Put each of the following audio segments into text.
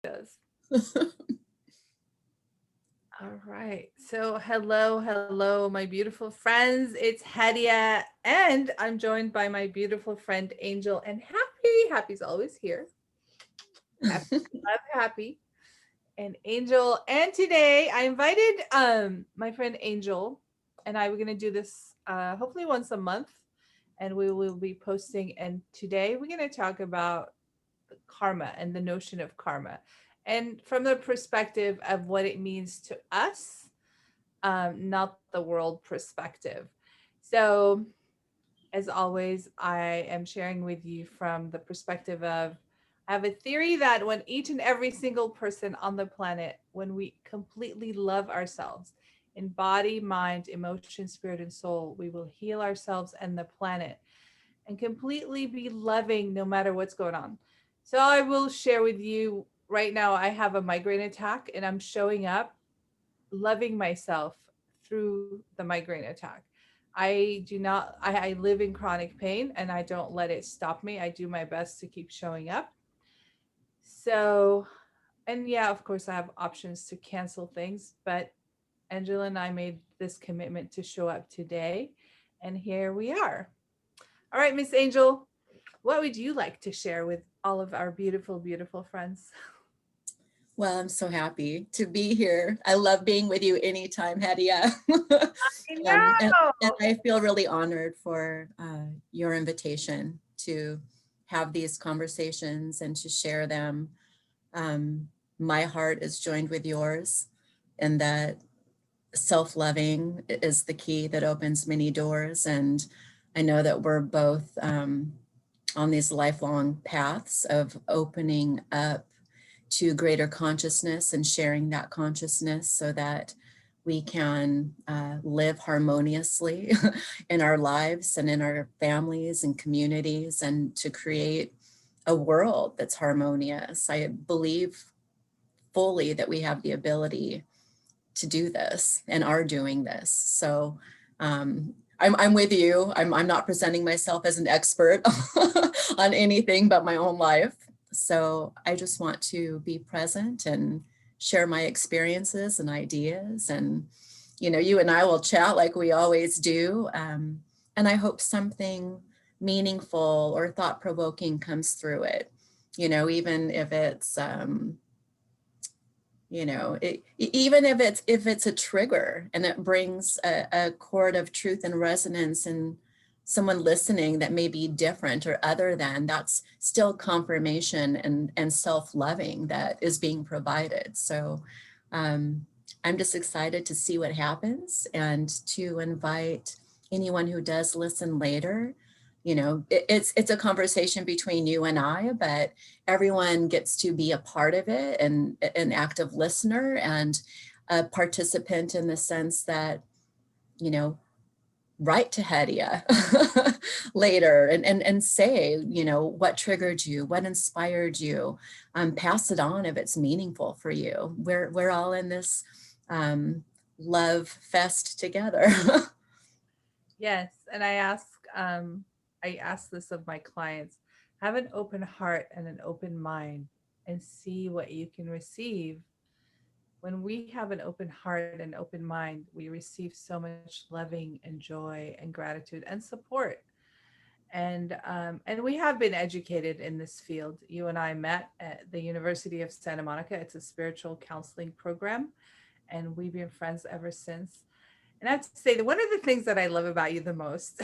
Does. All right. So, hello, my beautiful friends. It's Hadia, and I'm joined by my beautiful friend Angel and Happy. Happy's always here. Happy, love Happy and Angel. And today I invited my friend Angel, and I were gonna do this hopefully once a month, and we will be posting. And today we're gonna talk about karma and the notion of karma, and from the perspective of what it means to us, not the world perspective. So, as always, I am sharing with you from the perspective of I have a theory that when each and every single person on the planet, when we completely love ourselves in body, mind, emotion, spirit, and soul, we will heal ourselves and the planet and completely be loving no matter what's going on. So I will share with you right now I have a migraine attack and I'm showing up loving myself through the migraine attack. I live in chronic pain and I don't let it stop me. I do my best to keep showing up. So, and yeah, of course, I have options to cancel things, but Angela and I made this commitment to show up today. And here we are. All right, Miss Angel, what would you like to share with all of our beautiful, beautiful friends? Well, I'm so happy to be here. I love being with you anytime, Hadia. I um, and, and know. I feel really honored for your invitation to have these conversations and to share them. Um, my heart is joined with yours, and that self-loving is the key that opens many doors. And I know that we're both on these lifelong paths of opening up to greater consciousness and sharing that consciousness so that we can live harmoniously in our lives and in our families and communities, and to create a world that's harmonious. I believe fully that we have the ability to do this and are doing this. So I'm with you. I'm not presenting myself as an expert on anything but my own life. So I just want to be present and share my experiences and ideas. And, you and I will chat like we always do. And I hope something meaningful or thought provoking comes through it, even if it's, even if it's a trigger and it brings a chord of truth and resonance and someone listening that may be different or other than, that's still confirmation and self-loving that is being provided. So I'm just excited to see what happens and to invite anyone who does listen later. It's a conversation between you and I, but everyone gets to be a part of it and an active listener and a participant in the sense that, write to Hadia later and say, what triggered you, what inspired you, pass it on if it's meaningful for you. We're all in this love fest together. Yes, and I ask this of my clients. Have an open heart and an open mind and see what you can receive. When we have an open heart and open mind, we receive so much loving and joy and gratitude and support. And we have been educated in this field. You and I met at the University of Santa Monica. It's a spiritual counseling program, and we've been friends ever since. And I have to say that one of the things that I love about you the most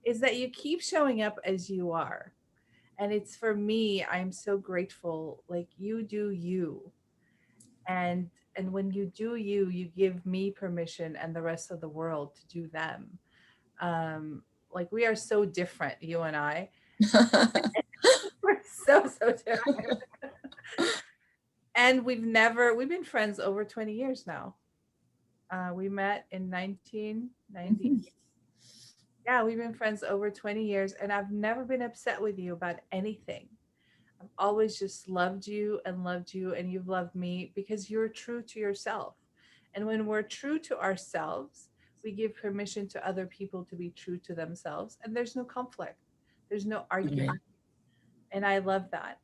is that you keep showing up as you are. And it's for me, I'm so grateful. Like you do you. And when you do you, you give me permission and the rest of the world to do them. Like we are so different, you and I. We're so different. And we've been friends over 20 years now. We met in 1990. Yeah, we've been friends over 20 years, and I've never been upset with you about anything. I've always just loved you, and you've loved me because you're true to yourself. And when we're true to ourselves, we give permission to other people to be true to themselves, and there's no conflict, there's no Right. argument. And I love that.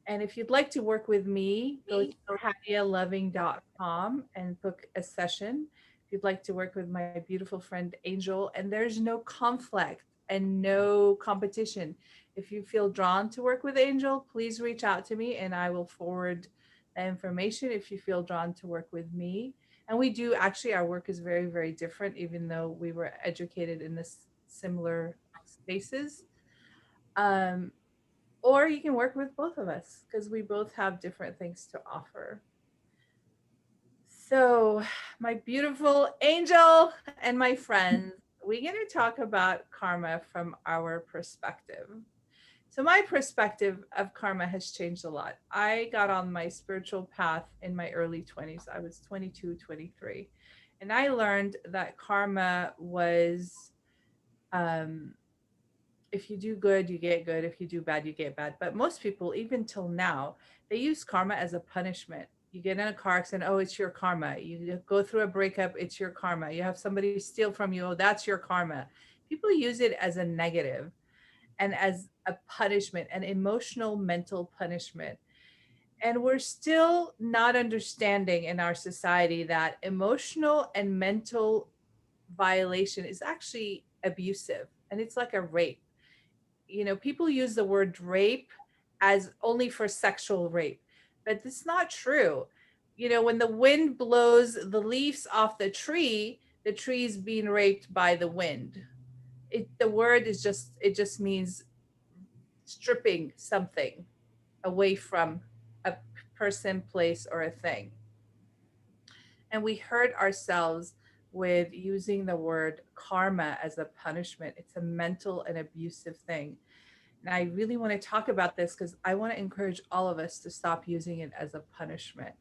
And if you'd like to work with me, go to hadialoving.com and book a session. If you'd like to work with my beautiful friend Angel, and there's no conflict and no competition. If you feel drawn to work with Angel, please reach out to me and I will forward the information if you feel drawn to work with me. And we do actually, our work is very, very different, even though we were educated in this similar spaces. Um, or you can work with both of us because we both have different things to offer. So, my beautiful angel and my friends, we're going to talk about karma from our perspective. So, my perspective of karma has changed a lot. I got on my spiritual path in my early 20s. I was 22, 23. And I learned that karma was um, if you do good, you get good. If you do bad, you get bad. But most people, even till now, they use karma as a punishment. You get in a car accident, oh, it's your karma. You go through a breakup, it's your karma. You have somebody steal from you, oh, that's your karma. People use it as a negative and as a punishment, an emotional, mental punishment. And we're still not understanding in our society that emotional and mental violation is actually abusive and it's like a rape. People use the word rape as only for sexual rape, but it's not true. When the wind blows the leaves off the tree's being raped by the wind. The word is just, it just means stripping something away from a person, place, or a thing. And we hurt ourselves with using the word karma as a punishment. It's a mental and abusive thing. And I really want to talk about this because I want to encourage all of us to stop using it as a punishment,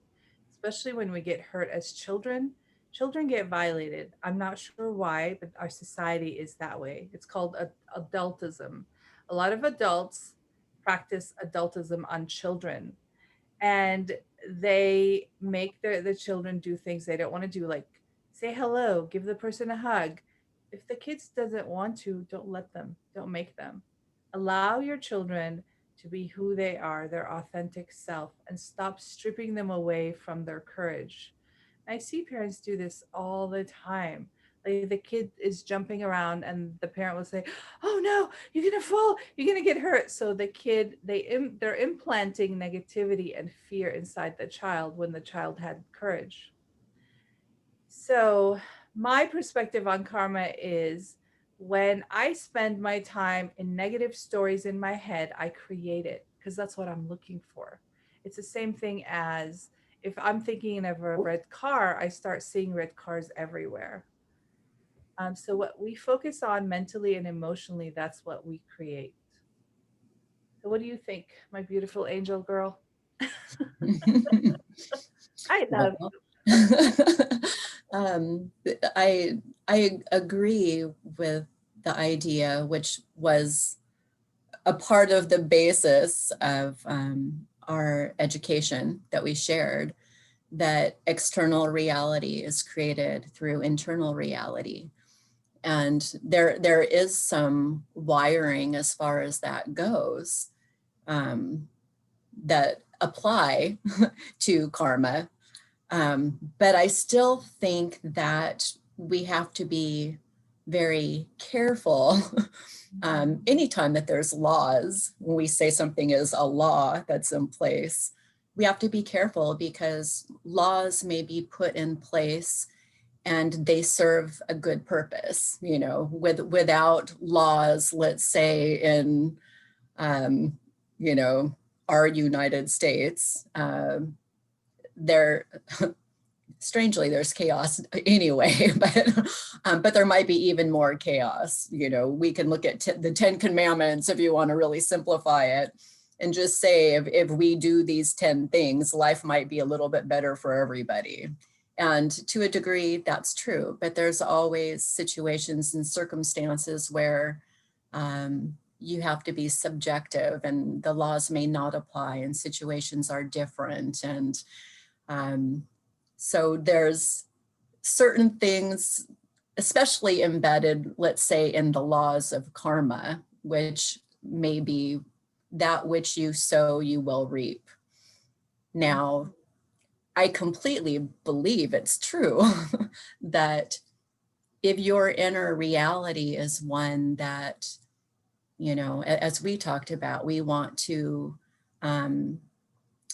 especially when we get hurt as children. Children get violated. I'm not sure why, but our society is that way. It's called adultism. A lot of adults practice adultism on children, and they make the children do things they don't want to do, like say hello, give the person a hug. If the kids doesn't want to, don't let them, don't make them. Allow your children to be who they are, their authentic self, and stop stripping them away from their courage. I see parents do this all the time. Like the kid is jumping around and the parent will say, "Oh no, you're going to fall, you're going to get hurt." So the kid, they're implanting negativity and fear inside the child when the child had courage. So my perspective on karma is when I spend my time in negative stories in my head, I create it because that's what I'm looking for. It's the same thing as if I'm thinking of a red car, I start seeing red cars everywhere. So what we focus on mentally and emotionally, that's what we create. So what do you think, my beautiful angel girl? I love Well, um, I agree with the idea, which was a part of the basis of our education that we shared, that external reality is created through internal reality. And there is some wiring as far as that goes, that apply to karma. But I still think that we have to be very careful anytime that there's laws. When we say something is a law that's in place, we have to be careful because laws may be put in place and they serve a good purpose. Without laws, let's say in our United States, there strangely there's chaos anyway, but there might be even more chaos. We can look at the 10 commandments if you want to really simplify it and just say if we do these 10 things, life might be a little bit better for everybody. And to a degree, that's true, but there's always situations and circumstances where you have to be subjective and the laws may not apply and situations are different. And so there's certain things, especially embedded, let's say, in the laws of karma, which may be that which you sow, you will reap. Now, I completely believe it's true that if your inner reality is one that, you know, as we talked about, we want to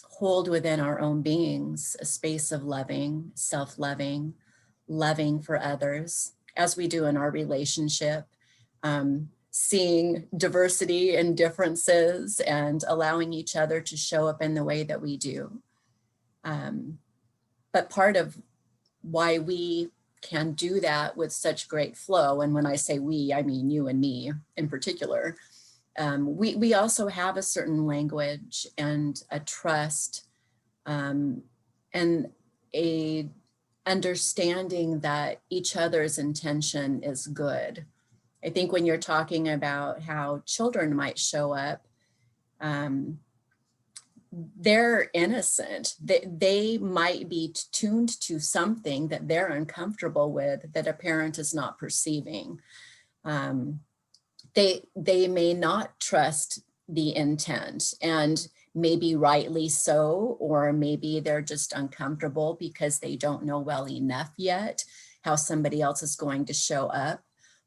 hold within our own beings a space of loving, self-loving, loving for others, as we do in our relationship, seeing diversity and differences and allowing each other to show up in the way that we do. But part of why we can do that with such great flow, and when I say we, I mean you and me in particular, we also have a certain language and a trust and a understanding that each other's intention is good. I think when you're talking about how children might show up, they're innocent. They might be tuned to something that they're uncomfortable with that a parent is not perceiving. They may not trust the intent, and maybe rightly so, or maybe they're just uncomfortable because they don't know well enough yet how somebody else is going to show up.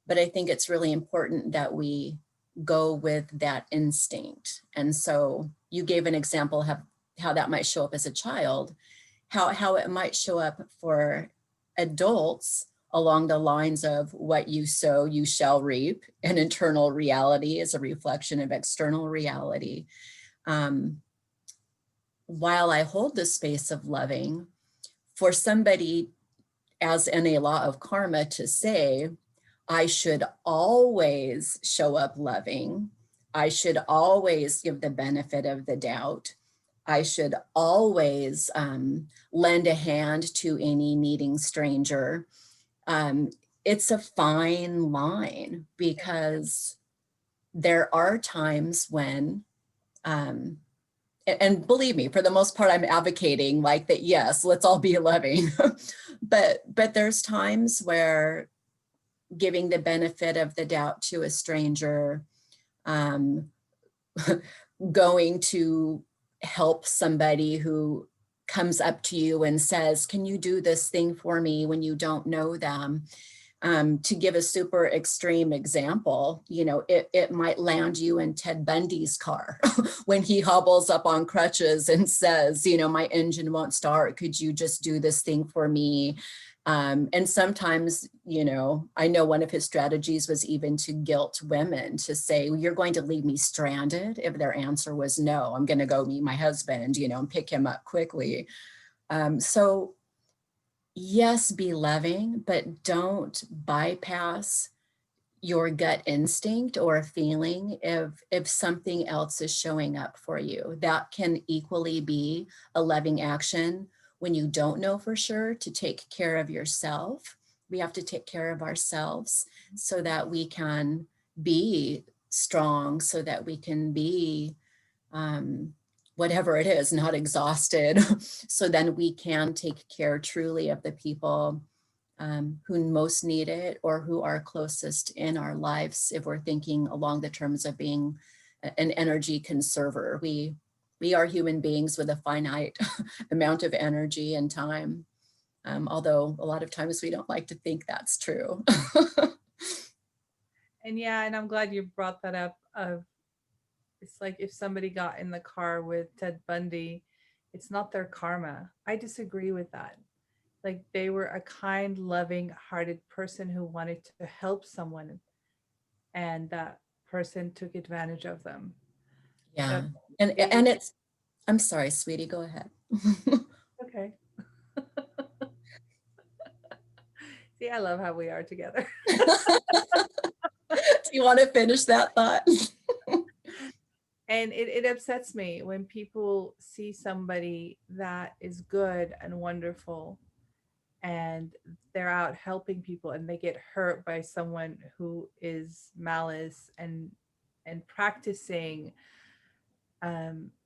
But I think it's really important that we go with that instinct. And so you gave an example of how that might show up as a child, how it might show up for adults along the lines of what you sow, you shall reap. An internal reality is a reflection of external reality. While I hold the space of loving, for somebody, as in a law of karma, to say, I should always show up loving, I should always give the benefit of the doubt, I should always lend a hand to any needing stranger. It's a fine line, because there are times when, and believe me, for the most part, I'm advocating like that, yes, let's all be loving. but there's times where giving the benefit of the doubt to a stranger, going to help somebody who comes up to you and says, can you do this thing for me, when you don't know them? To give a super extreme example, you know, it might land you in Ted Bundy's car when he hobbles up on crutches and says, you know, my engine won't start. Could you just do this thing for me? And sometimes, you know, I know one of his strategies was even to guilt women, to say, well, you're going to leave me stranded. If their answer was no, I'm going to go meet my husband, you know, and pick him up quickly. So yes, be loving, but don't bypass your gut instinct or a feeling if something else is showing up for you. That can equally be a loving action when you don't know for sure, to take care of yourself. We have to take care of ourselves so that we can be strong, so that we can be whatever it is, not exhausted. So then we can take care truly of the people who most need it, or who are closest in our lives, if we're thinking along the terms of being an energy conserver. We are human beings with a finite amount of energy and time, although a lot of times we don't like to think that's true. And yeah, and I'm glad you brought that up. Of It's like if somebody got in the car with Ted Bundy, it's not their karma. I disagree with that. Like, they were a kind, loving hearted person who wanted to help someone, and that person took advantage of them. Yeah, So and it's, I'm sorry, sweetie, go ahead. okay. See, I love how we are together. Do you want to finish that thought? And it upsets me when people see somebody that is good and wonderful, and they're out helping people, and they get hurt by someone who is malice and practicing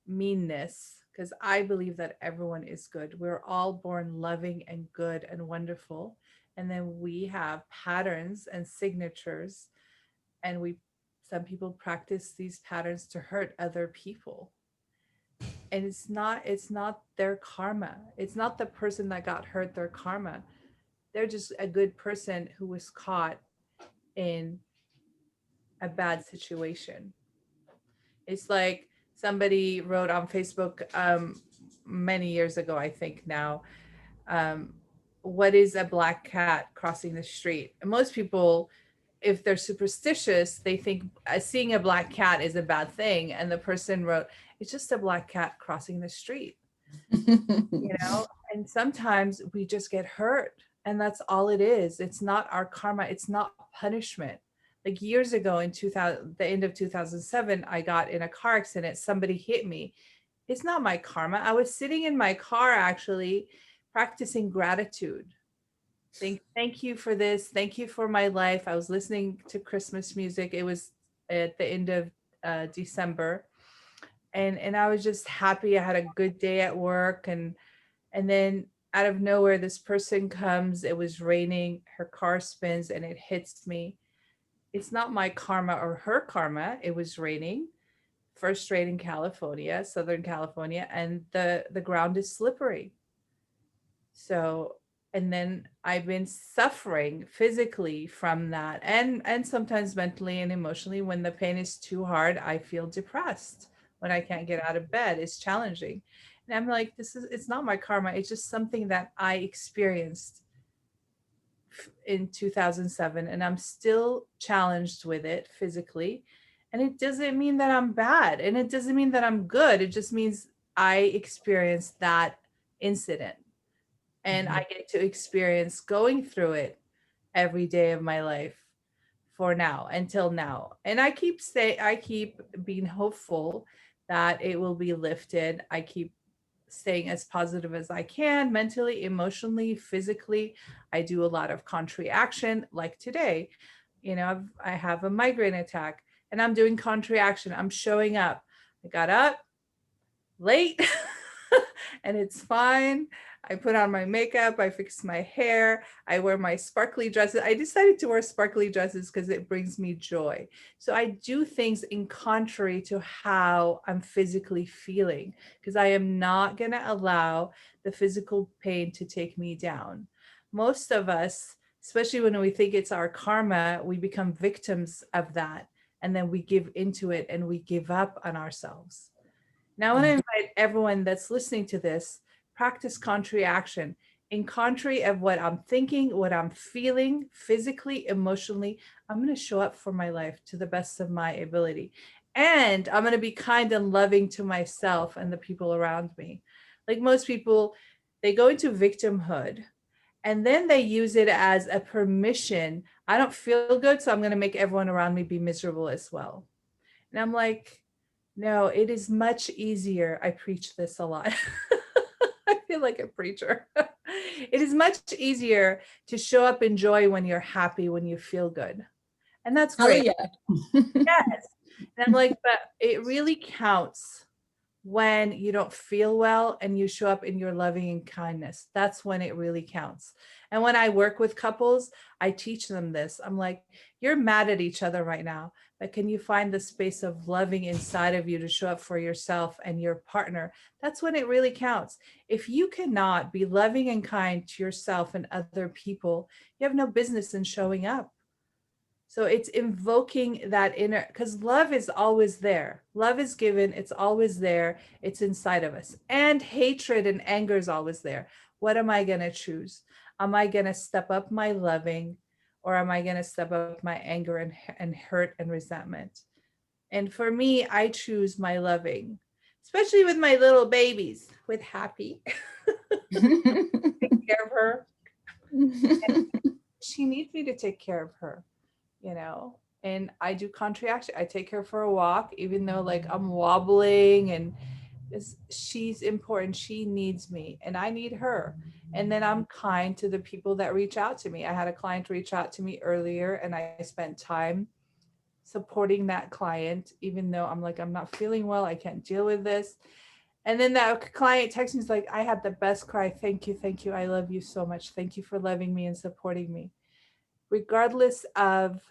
meanness. Because I believe that everyone is good. We're all born loving and good and wonderful, and then we have patterns and signatures, and we Some people practice these patterns to hurt other people. And it's not their karma. It's not the person that got hurt their karma. They're just a good person who was caught in a bad situation. It's like somebody wrote on Facebook many years ago, I think now, um, what is a black cat crossing the street? And most people, if they're superstitious, they think seeing a black cat is a bad thing. And the person wrote, it's just a black cat crossing the street, and sometimes we just get hurt. And that's all it is. It's not our karma. It's not punishment. Like years ago in 2000, the end of 2007, I got in a car accident. Somebody hit me. It's not my karma. I was sitting in my car actually practicing gratitude. Thank you for this. Thank you for my life. I was listening to Christmas music. It was at the end of December. And I was just happy. I had a good day at work. And then out of nowhere, this person comes. It was raining. Her car spins and it hits me. It's not my karma or her karma. It was raining. First rain in California, Southern California, and the ground is slippery. So, and then I've been suffering physically from that, and sometimes mentally and emotionally. When the pain is too hard, I feel depressed. When I can't get out of bed, it's challenging. And I'm like, it's not my karma. It's just something that I experienced in 2007, and I'm still challenged with it physically. And it doesn't mean that I'm bad, and it doesn't mean that I'm good. It just means I experienced that incident, and I get to experience going through it every day of my life for now, until now. And I keep being hopeful that it will be lifted. I keep staying as positive as I can, mentally, emotionally, physically. I do a lot of contrary action, like today. I have a migraine attack and I'm doing contrary action. I'm showing up. I got up late and it's fine. I put on my makeup, I fix my hair, I wear my sparkly dresses. I decided to wear sparkly dresses because it brings me joy. So I do things in contrary to how I'm physically feeling, because I am not going to allow the physical pain to take me down. Most of us, especially when we think it's our karma, we become victims of that. And then we give into it and we give up on ourselves. Now, I want to invite everyone that's listening to this, practice contrary action. In contrary of what I'm thinking, what I'm feeling, physically, emotionally, I'm going to show up for my life to the best of my ability. And I'm going to be kind and loving to myself and the people around me. Like most people, they go into victimhood and then they use it as a permission. I don't feel good, so I'm going to make everyone around me be miserable as well. And I'm like, no, it is much easier. I preach this a lot. I feel like a preacher. It is much easier to show up in joy when you're happy, when you feel good. And that's great. Yeah. Yes. And I'm like, but it really counts when you don't feel well and you show up in your loving and kindness. That's when it really counts. And when I work with couples, I teach them this. I'm like, you're mad at each other right now, but can you find the space of loving inside of you to show up for yourself and your partner? That's when it really counts. If you cannot be loving and kind to yourself and other people, you have no business in showing up. So it's invoking that inner, because love is always there. Love is given, it's always there, it's inside of us. And hatred and anger is always there. What am I going to choose? Am I going to step up my loving, or am I going to step up my anger and hurt and resentment? And for me, I choose my loving, especially with my little babies, with Happy. Take care of her. And she needs me to take care of her. And I do contrary action. I take her for a walk, even though like I'm wobbling, and she's important. She needs me and I need her. And then I'm kind to the people that reach out to me. I had a client reach out to me earlier and I spent time supporting that client, even though I'm like, I'm not feeling well. I can't deal with this. And then that client texts me, like, I had the best cry. Thank you. Thank you. I love you so much. Thank you for loving me and supporting me. Regardless of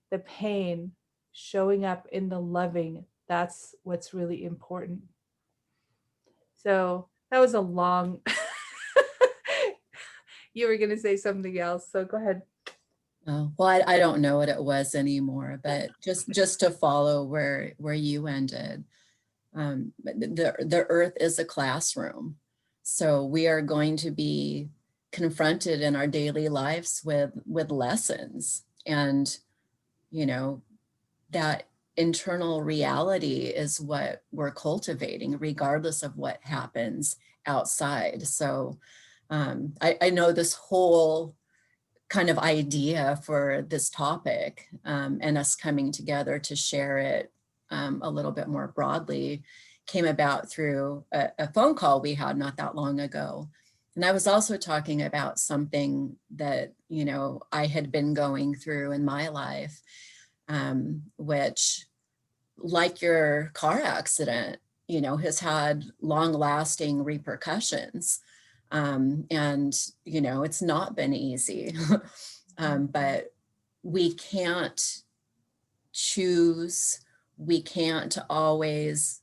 the pain, showing up in the loving. That's what's really important. So that was a long, you were going to say something else. So go ahead. Oh, well, I don't know what it was anymore, but just to follow where you ended, the earth is a classroom. So we are going to be confronted in our daily lives with lessons, and you know that internal reality is what we're cultivating regardless of what happens outside. So I know this whole kind of idea for this topic, and us coming together to share it a little bit more broadly came about through a phone call we had not that long ago. And I was also talking about something that, I had been going through in my life, which, like your car accident, has had long lasting repercussions. And, it's not been easy, but we can't choose, we can't always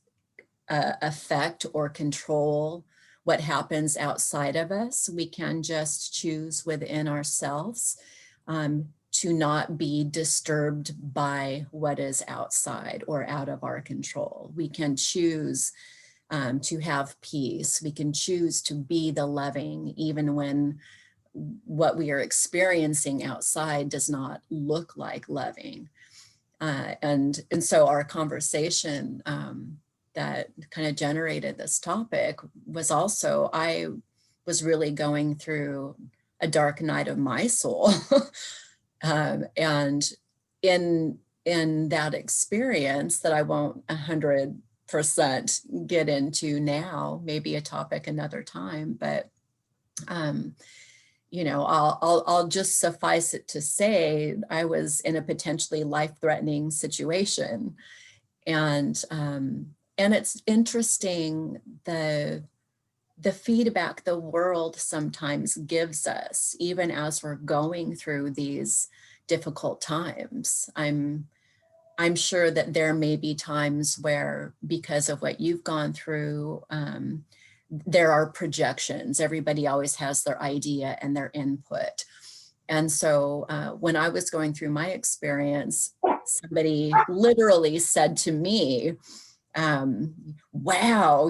affect or control what happens outside of us. We can just choose within ourselves to not be disturbed by what is outside or out of our control. We can choose to have peace. We can choose to be the loving, even when what we are experiencing outside does not look like loving. And so our conversation that kind of generated this topic was also, I was really going through a dark night of my soul. And in that experience that I won't 100% get into now, maybe a topic another time, but I'll just suffice it to say I was in a potentially life-threatening situation, and it's interesting the feedback the world sometimes gives us, even as we're going through these difficult times. I'm sure that there may be times where, because of what you've gone through, there are projections. Everybody always has their idea and their input. And so when I was going through my experience, somebody literally said to me, wow,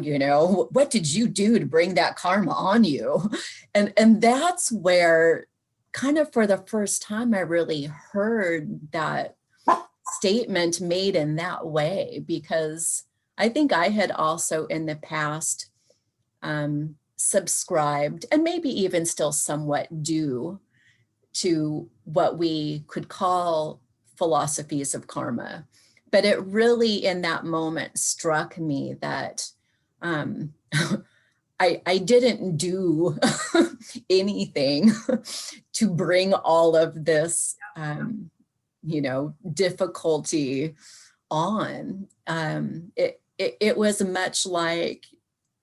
what did you do to bring that karma on you? And that's where, kind of for the first time, I really heard that statement made in that way, because I think I had also in the past subscribed, and maybe even still somewhat do, to what we could call philosophies of karma. But it really in that moment struck me that I didn't do anything to bring all of this difficulty on. It was much like,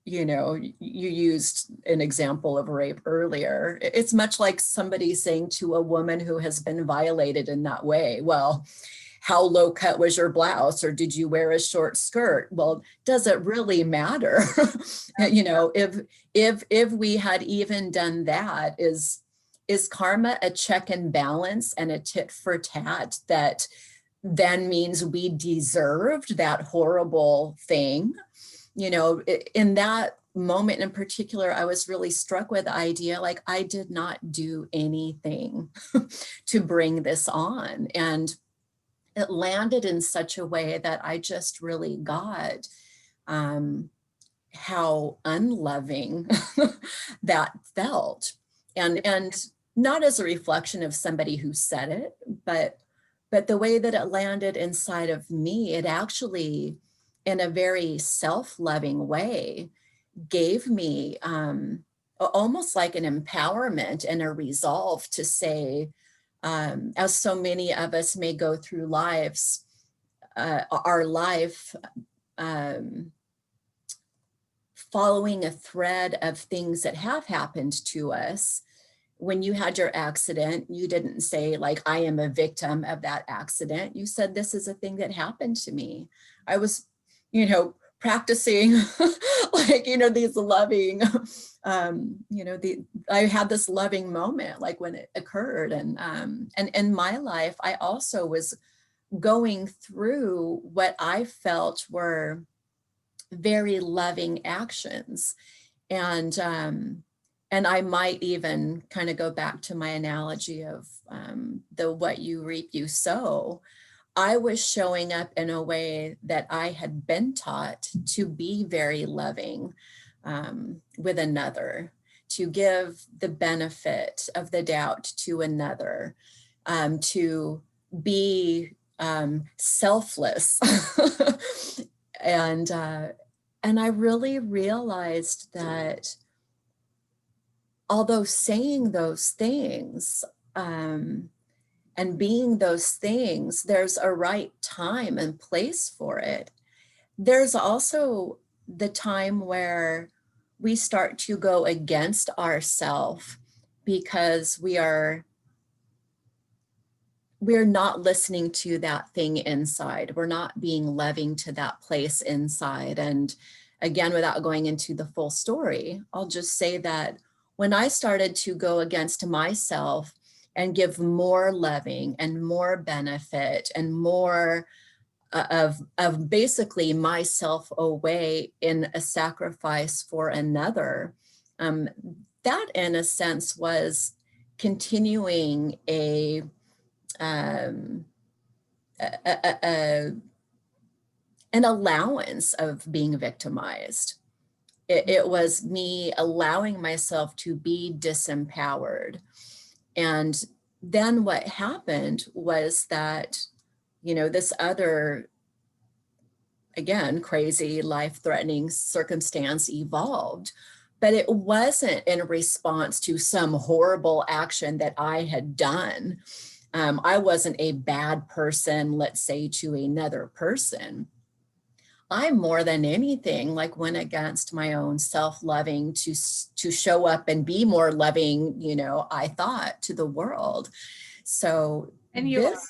you used an example of rape earlier. It's much like somebody saying to a woman who has been violated in that way, well, how low cut was your blouse, or did you wear a short skirt? Well, does it really matter? If we had even done that, is karma a check and balance and a tit for tat that then means we deserved that horrible thing? In that moment in particular, I was really struck with the idea, like, I did not do anything to bring this on. And it landed in such a way that I just really got how unloving that felt. And not as a reflection of somebody who said it, but the way that it landed inside of me, it actually, in a very self-loving way, gave me almost like an empowerment and a resolve to say, as so many of us may go through our life, following a thread of things that have happened to us, when you had your accident, you didn't say like, I am a victim of that accident. You said, this is a thing that happened to me. I was, practicing like, these loving, I had this loving moment, like when it occurred. And in my life, I also was going through what I felt were very loving actions. And I might even kind of go back to my analogy of the what you reap, you sow. I was showing up in a way that I had been taught to be very loving with another, to give the benefit of the doubt to another, to be selfless. and I really realized that although saying those things and being those things, there's a right time and place for it. There's also the time where we start to go against ourselves because we're not listening to that thing inside. We're not being loving to that place inside. And again, without going into the full story, I'll just say that when I started to go against myself and give more loving and more benefit and more of basically myself away in a sacrifice for another, that in a sense was continuing an allowance of being victimized. It was me allowing myself to be disempowered. And then what happened was that, this other, again, crazy, life-threatening circumstance evolved, but it wasn't in response to some horrible action that I had done. I wasn't a bad person, let's say, to another person. I more than anything like went against my own self-loving to show up and be more loving, I thought, to the world. So And this,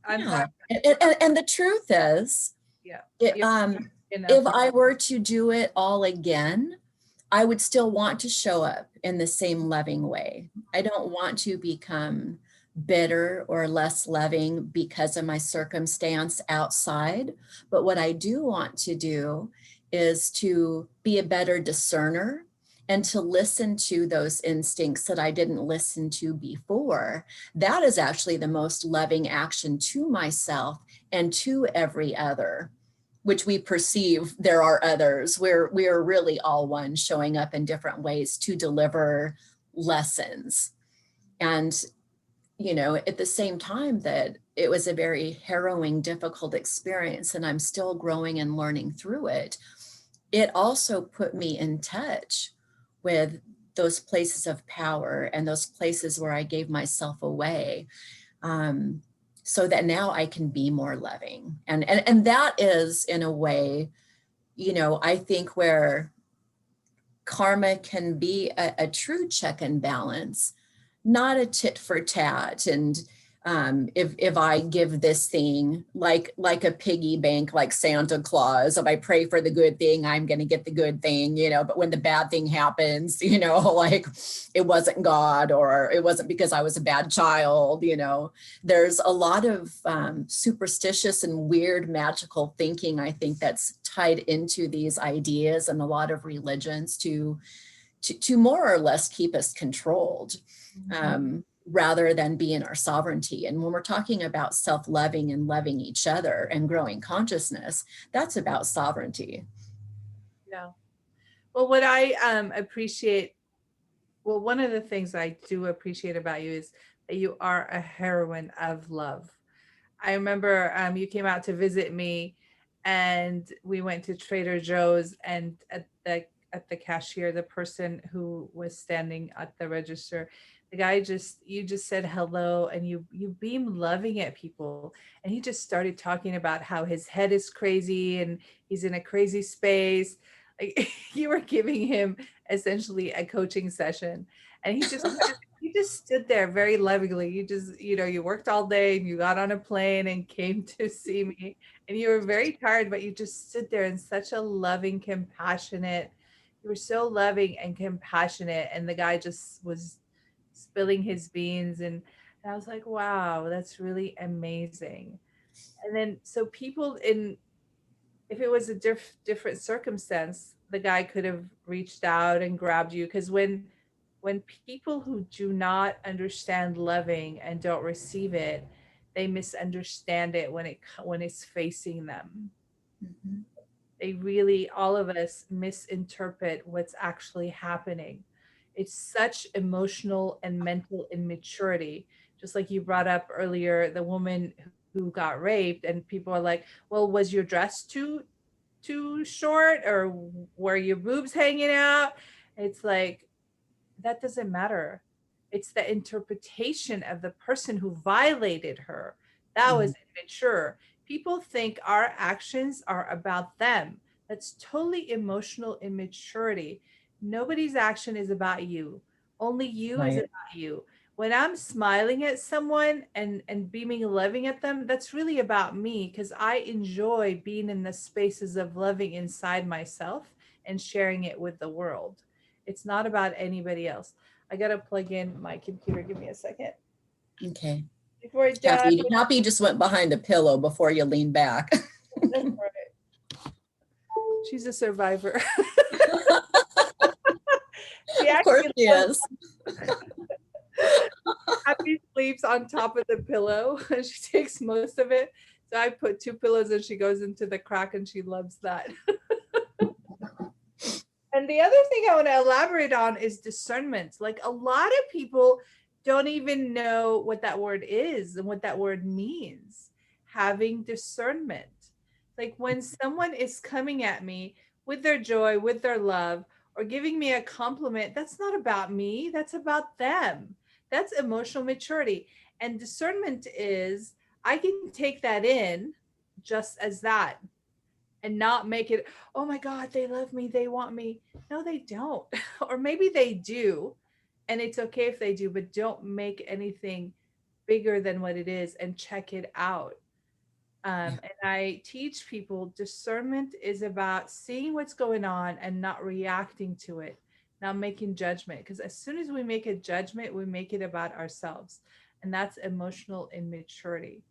I'm and the truth is, yeah. If I were to do it all again, I would still want to show up in the same loving way. I don't want to become bitter or less loving because of my circumstance outside. But what I do want to do is to be a better discerner and to listen to those instincts that I didn't listen to before. That is actually the most loving action to myself and to every other, which we perceive there are others, where we are really all one, showing up in different ways to deliver lessons. And at the same time that it was a very harrowing, difficult experience, and I'm still growing and learning through it, it also put me in touch with those places of power and those places where I gave myself away, so that now I can be more loving. And that is, in a way, I think where karma can be a true check and balance, not a tit for tat. And if I give this thing like a piggy bank, like Santa Claus, if I pray for the good thing, I'm going to get the good thing, but when the bad thing happens, like it wasn't God, or it wasn't because I was a bad child, there's a lot of superstitious and weird magical thinking, I think, that's tied into these ideas and a lot of religions to more or less keep us controlled. Rather than be in our sovereignty. And when we're talking about self-loving and loving each other and growing consciousness, that's about sovereignty. Yeah. Well, what I appreciate, well, one of the things I do appreciate about you is that you are a heroine of love. I remember you came out to visit me, and we went to Trader Joe's, and at the cashier, the person who was standing at the register, the guy you just said hello, and you beam loving at people, and he just started talking about how his head is crazy and he's in a crazy space. Like you were giving him essentially a coaching session, and he just stood there very lovingly. You just, you worked all day and you got on a plane and came to see me, and you were very tired, but you just stood there in such a loving, compassionate. You were so loving and compassionate, and the guy just was spilling his beans, and I was like, wow, that's really amazing. And then so people in if it was a different circumstance, the guy could have reached out and grabbed you, because when people who do not understand loving and don't receive it, they misunderstand it when it's facing them. Mhm. They really, all of us misinterpret what's actually happening. It's such emotional and mental immaturity. Just like you brought up earlier, the woman who got raped, and people are like, well, was your dress too short, or were your boobs hanging out? It's like, that doesn't matter. It's the interpretation of the person who violated her that was Mhm. immature. People think our actions are about them. That's totally emotional immaturity. Nobody's action is about you. Only you is Right. about you. When I'm smiling at someone and beaming loving at them, that's really about me, because I enjoy being in the spaces of loving inside myself and sharing it with the world. It's not about anybody else. I gotta plug in my computer. Give me a second. Okay. Before I die. Happy just went behind a pillow before you leaned back. That's right. She's a survivor. She Of course actually she loves is. Happy sleeps on top of the pillow. She takes most of it. So I put two pillows and she goes into the crack and she loves that. And the other thing I want to elaborate on is discernment. Like a lot of people don't even know what that word is and what that word means. Having discernment. Like when someone is coming at me with their joy, with their love, or giving me a compliment, that's not about me, that's about them. That's emotional maturity. And discernment is I can take that in just as that and not make it, oh my God, they love me, they want me. No, they don't. Or maybe they do. And it's okay if they do, but don't make anything bigger than what it is and check it out. Yeah. And I teach people discernment is about seeing what's going on and not reacting to it, not making judgment. Because as soon as we make a judgment, we make it about ourselves. And that's emotional immaturity.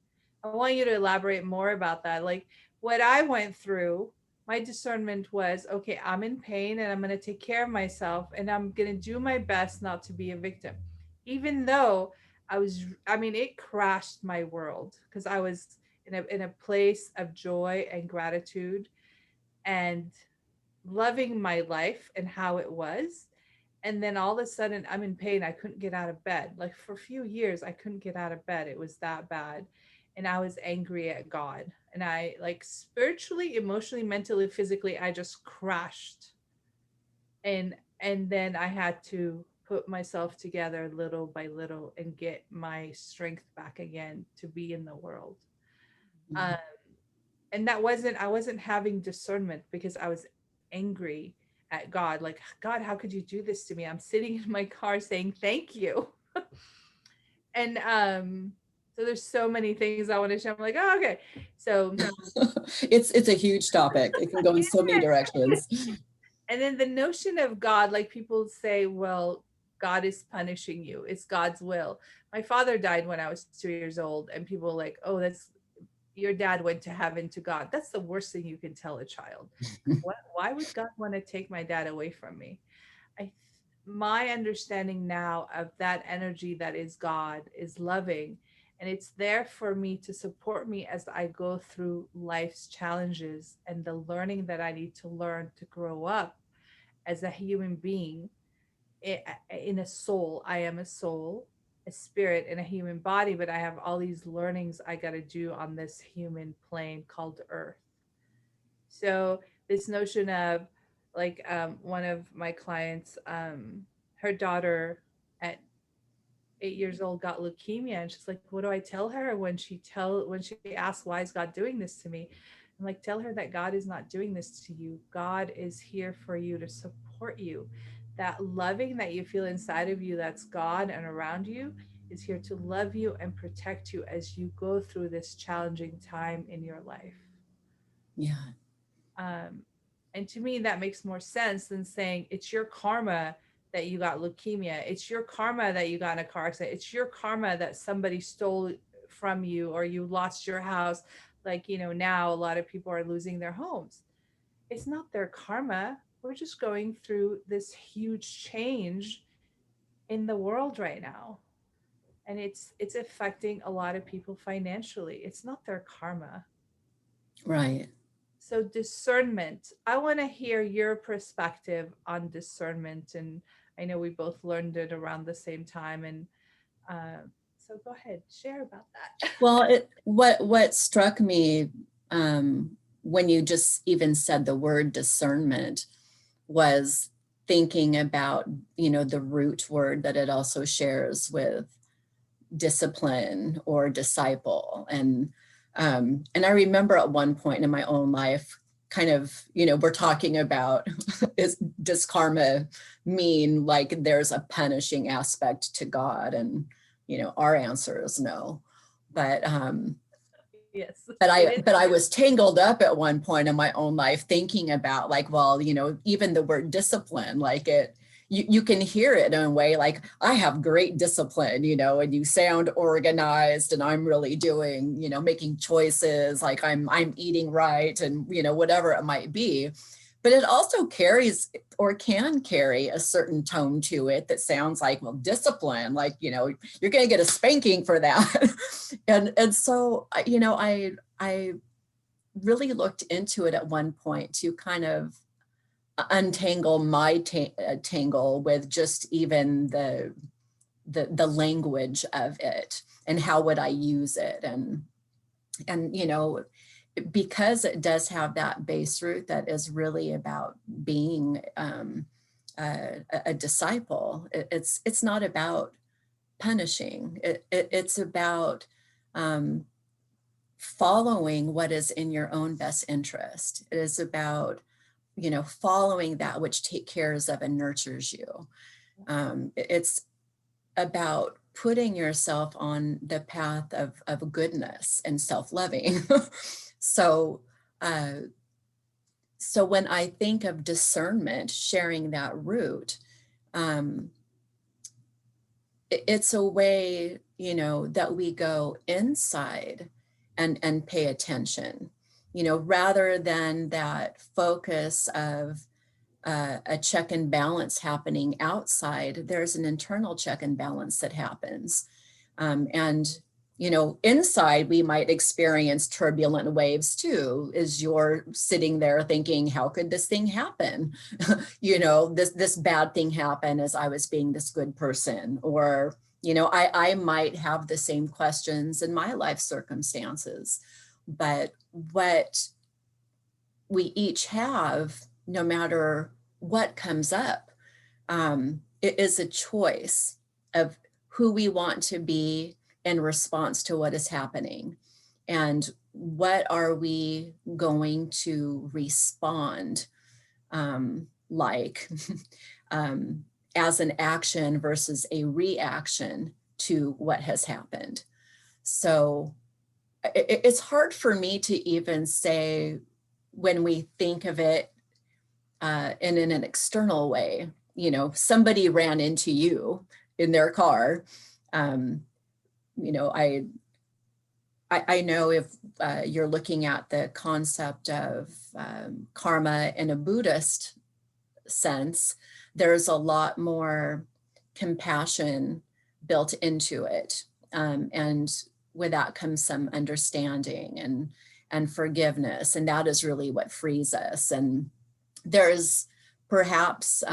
I want you to elaborate more about that. Like what I went through, my discernment was okay, I'm in pain and I'm going to take care of myself and I'm going to do my best not to be a victim. Even though I mean, it crashed my world because I was in a place of joy and gratitude and loving my life and how it was. And then all of a sudden I'm in pain. I couldn't get out of bed. Like for a few years, I couldn't get out of bed. It was that bad. And I was angry at God. And I like spiritually, emotionally, mentally, physically, I just crashed. And then I had to put myself together little by little and get my strength back again to be in the world. Um, Mhm. and that wasn't I wasn't having discernment because I was angry at God. Like, God, how could you do this to me? I'm sitting in my car saying thank you. And so there's so many things I want to share. I'm like, oh, okay. So It's a huge topic. It can go in so many directions. and then the notion of God, like people say, well, God is punishing you. It's God's will. My father died when I was 2 years old, and people were like, oh, that's your dad went to heaven to God. That's the worst thing you can tell a child. What? Why would God want to take my dad away from me? I, my understanding now of that energy that is God is loving, and it's there for me to support me as I go through life's challenges and the learning that I need to learn to grow up as a human being in a soul. I am a soul, a spirit, and a human body, but I have all these learnings I got to do on this human plane called Earth. So this notion of like one of my clients, her daughter at 8 years old got leukemia, and she's like, "What do I tell her when she asks why is God doing this to me?" And like, tell her that God is not doing this to you. God is here for you to support you. That loving that you feel inside of you, that's God and around you, is here to love you and protect you as you go through this challenging time in your life. Yeah. And to me, that makes more sense than saying it's your karma that you got leukemia. It's your karma that you got in a car accident. It's your karma that somebody stole from you or you lost your house. Like, now a lot of people are losing their homes. It's not their karma. We're just going through this huge change in the world right now. And it's affecting a lot of people financially. It's not their karma. Right. So discernment. I want to hear your perspective on discernment, and I know we both learned it around the same time. And so go ahead, share about that. Well, what struck me when you just even said the word discernment was thinking about, the root word that it also shares with discipline or disciple. And I remember at one point in my own life, kind of, we're talking about does karma mean like there's a punishing aspect to God? And, our answer is no. But Yes. but I was tangled up at one point in my own life thinking about like, well, even the word discipline, like you can hear it in a way like I have great discipline, and you sound organized and I'm really doing, making choices, like I'm eating right and, whatever it might be. But it also carries or can carry a certain tone to it that sounds like, well, discipline, like, you're going to get a spanking for that. and so, I really looked into it at one point to kind of untangle my tangle with just even the language of it and how would I use it. And because it does have that base root that is really about being a disciple, it's not about punishing. It's about following what is in your own best interest. It is about, following that which takes care of and nurtures you. It's about putting yourself on the path of goodness and self-loving. So when I think of discernment, sharing that root, it's a way, that we go inside and pay attention, rather than that focus of a check and balance happening outside. There's an internal check and balance that happens. And inside we might experience turbulent waves too, as you're sitting there thinking, how could this thing happen? This bad thing happen as I was being this good person. Or, I might have the same questions in my life circumstances. But what we each have, no matter what comes up, it is a choice of who we want to be in response to what is happening. And what are we going to respond like as an action versus a reaction to what has happened. So it's hard for me to even say when we think of it in an external way, somebody ran into you in their car. I know if you're looking at the concept of karma in a Buddhist sense, there's a lot more compassion built into it. And with that comes some understanding and forgiveness. And that is really what frees us. And there's perhaps,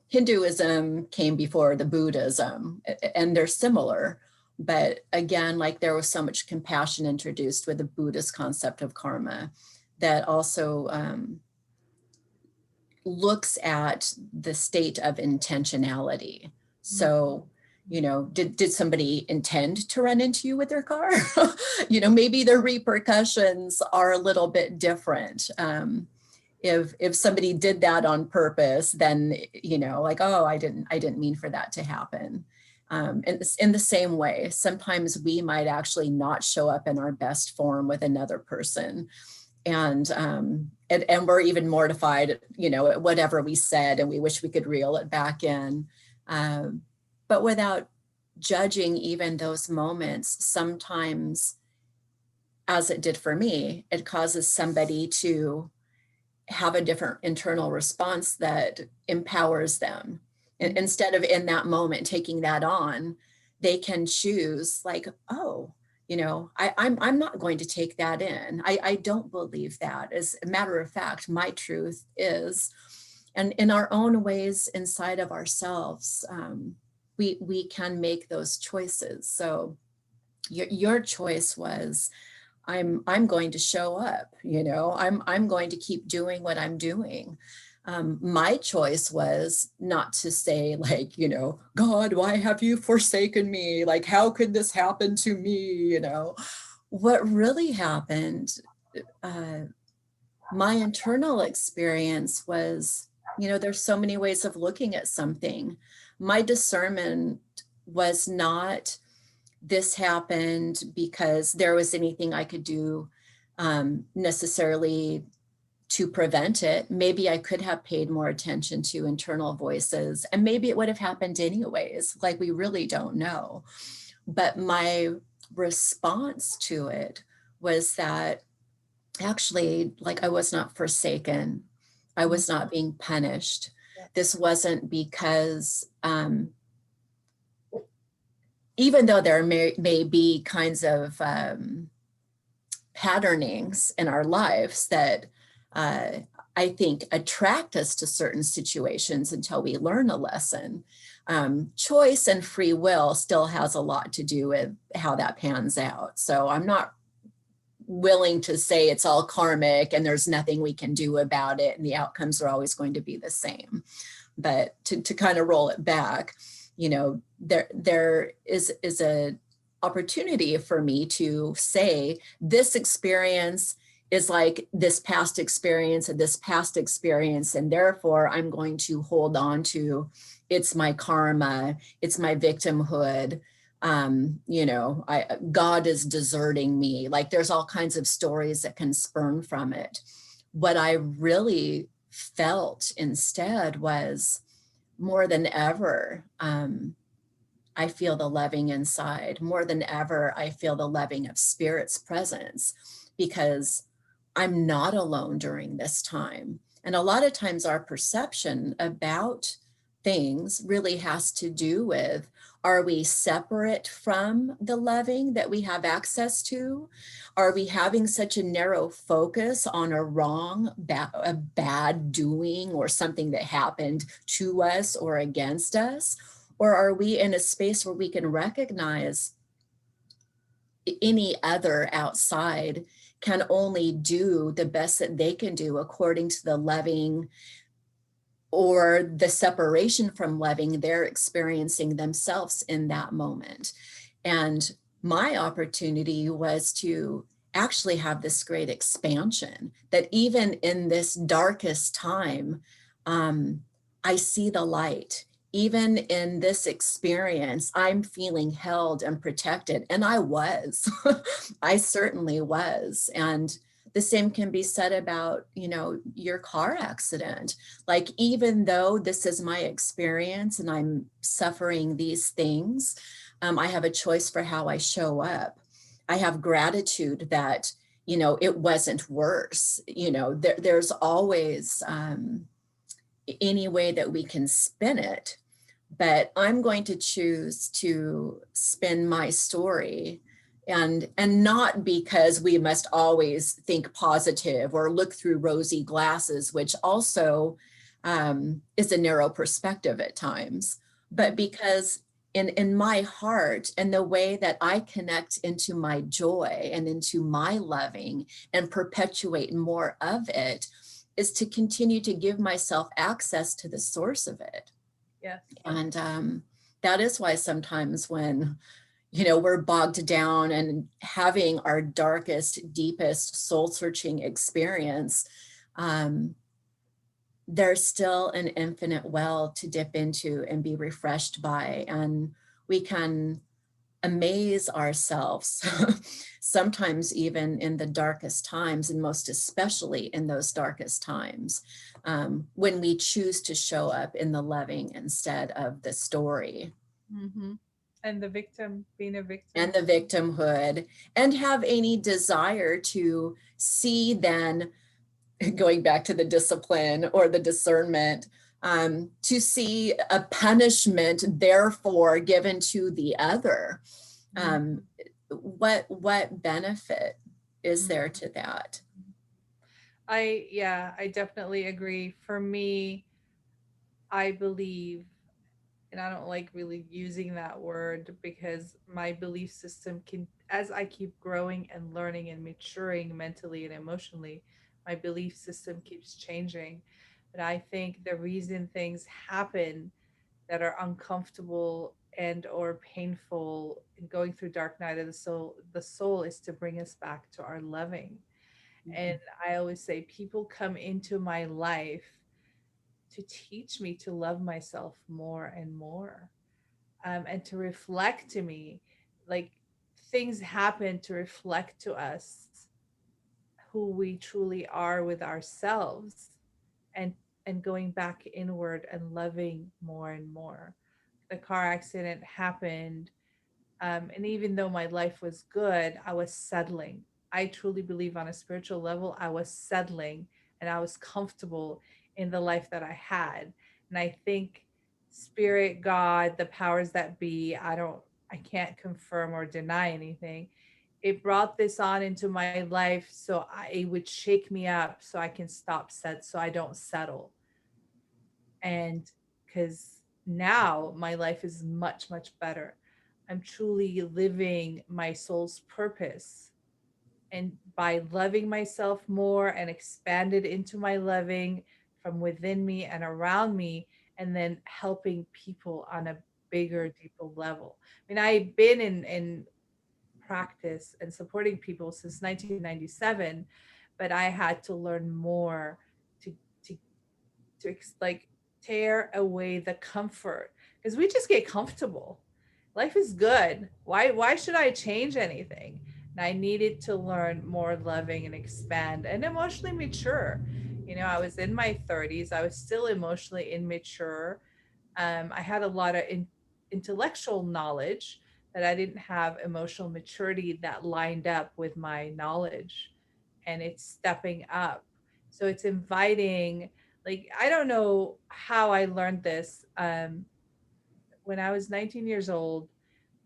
Hinduism came before the Buddhism, and they're similar. But again, like there was so much compassion introduced with the Buddhist concept of karma that also looks at the state of intentionality. So, You know, did somebody intend to run into you with their car? You know, maybe the repercussions are a little bit different. If somebody did that on purpose, then, you know, like, oh, I didn't mean for that to happen. And in the same way, sometimes we might actually not show up in our best form with another person. And we're even mortified, you know, at whatever we said, and we wish we could reel it back in. But without judging even those moments, sometimes, as it did for me, it causes somebody to have a different internal response that empowers them. And instead of in that moment taking that on, they can choose like, oh, you know, I'm not going to take that in. I don't believe that. As a matter of fact, my truth is, and in our own ways inside of ourselves, we can make those choices. So your choice was, I'm going to show up, you know, I'm going to keep doing what I'm doing. My choice was not to say like, you know, God, why have you forsaken me? Like, how could this happen to me? You know, what really happened, my internal experience was, you know, there's so many ways of looking at something. My discernment was not, this happened because there was anything I could do necessarily to prevent it. Maybe I could have paid more attention to internal voices, and maybe it would have happened anyways. Like, we really don't know. But my response to it was that actually, like, I was not forsaken. I was not being punished. This wasn't because, even though there may be kinds of patternings in our lives that I think attract us to certain situations until we learn a lesson, choice and free will still has a lot to do with how that pans out. So I'm not willing to say it's all karmic and there's nothing we can do about it and the outcomes are always going to be the same. But to kind of roll it back, you know, there is a opportunity for me to say this experience is like this past experience and this past experience, and therefore I'm going to hold on to, it's my karma, it's my victimhood, you know, God is deserting me. Like, there's all kinds of stories that can spurn from it. What I really felt instead was, more than ever, I feel the loving inside. More than ever, I feel the loving of Spirit's presence, because I'm not alone during this time. And a lot of times our perception about things really has to do with, are we separate from the loving that we have access to? Are we having such a narrow focus on a wrong, a bad doing, or something that happened to us or against us? Or are we in a space where we can recognize any other outside can only do the best that they can do according to the loving or the separation from loving they're experiencing themselves in that moment? And my opportunity was to actually have this great expansion, that even in this darkest time, I see the light. Even in this experience, I'm feeling held and protected. And I was, I certainly was. And the same can be said about, you know, your car accident. Like, even though this is my experience and I'm suffering these things, I have a choice for how I show up. I have gratitude that, you know, it wasn't worse. You know, there's always any way that we can spin it. But I'm going to choose to spin my story, and not because we must always think positive or look through rosy glasses, which also is a narrow perspective at times, but because in my heart and the way that I connect into my joy and into my loving and perpetuate more of it is to continue to give myself access to the source of it. Yes. And that is why sometimes when, we're bogged down and having our darkest, deepest soul searching experience, um, there's still an infinite well to dip into and be refreshed by. And we can amaze ourselves, sometimes even in the darkest times, and most especially in those darkest times, when we choose to show up in the loving instead of the story. Mm-hmm. And the victim, being a And victim. the victimhood, and have any desire to see then, going back to the discipline or the discernment, to see a punishment therefore given to the other. Mm-hmm. What benefit is there Mm-hmm. to that? I definitely agree. For me, I believe, and I don't like really using that word because my belief system can, as I keep growing and learning and maturing mentally and emotionally, my belief system keeps changing. But I think the reason things happen that are uncomfortable and or painful and going through dark night of the soul is to bring us back to our loving. And I always say people come into my life to teach me to love myself more and more, and to reflect to me, like, things happen to reflect to us who we truly are with ourselves, and going back inward and loving more and more. The car accident happened, and even though my life was good, I was settling. I truly believe on a spiritual level, I was settling and I was comfortable in the life that I had. And I think spirit, God, the powers that be, I can't confirm or deny anything. It brought this on into my life so it would shake me up so I can so I don't settle. And because now my life is much, much better. I'm truly living my soul's purpose. And by loving myself more and expanded into my loving from within me and around me, and then helping people on a bigger, deeper level. I mean, I've been in practice and supporting people since 1997, but I had to learn more to to like tear away the comfort, because we just get comfortable. Life is good. Why should I change anything? And I needed to learn more loving and expand and emotionally mature. I was in my 30s. I was still emotionally immature. I had a lot of intellectual knowledge, but I didn't have emotional maturity that lined up with my knowledge. And it's stepping up. So it's inviting, like, I don't know how I learned this. When I was 19 years old,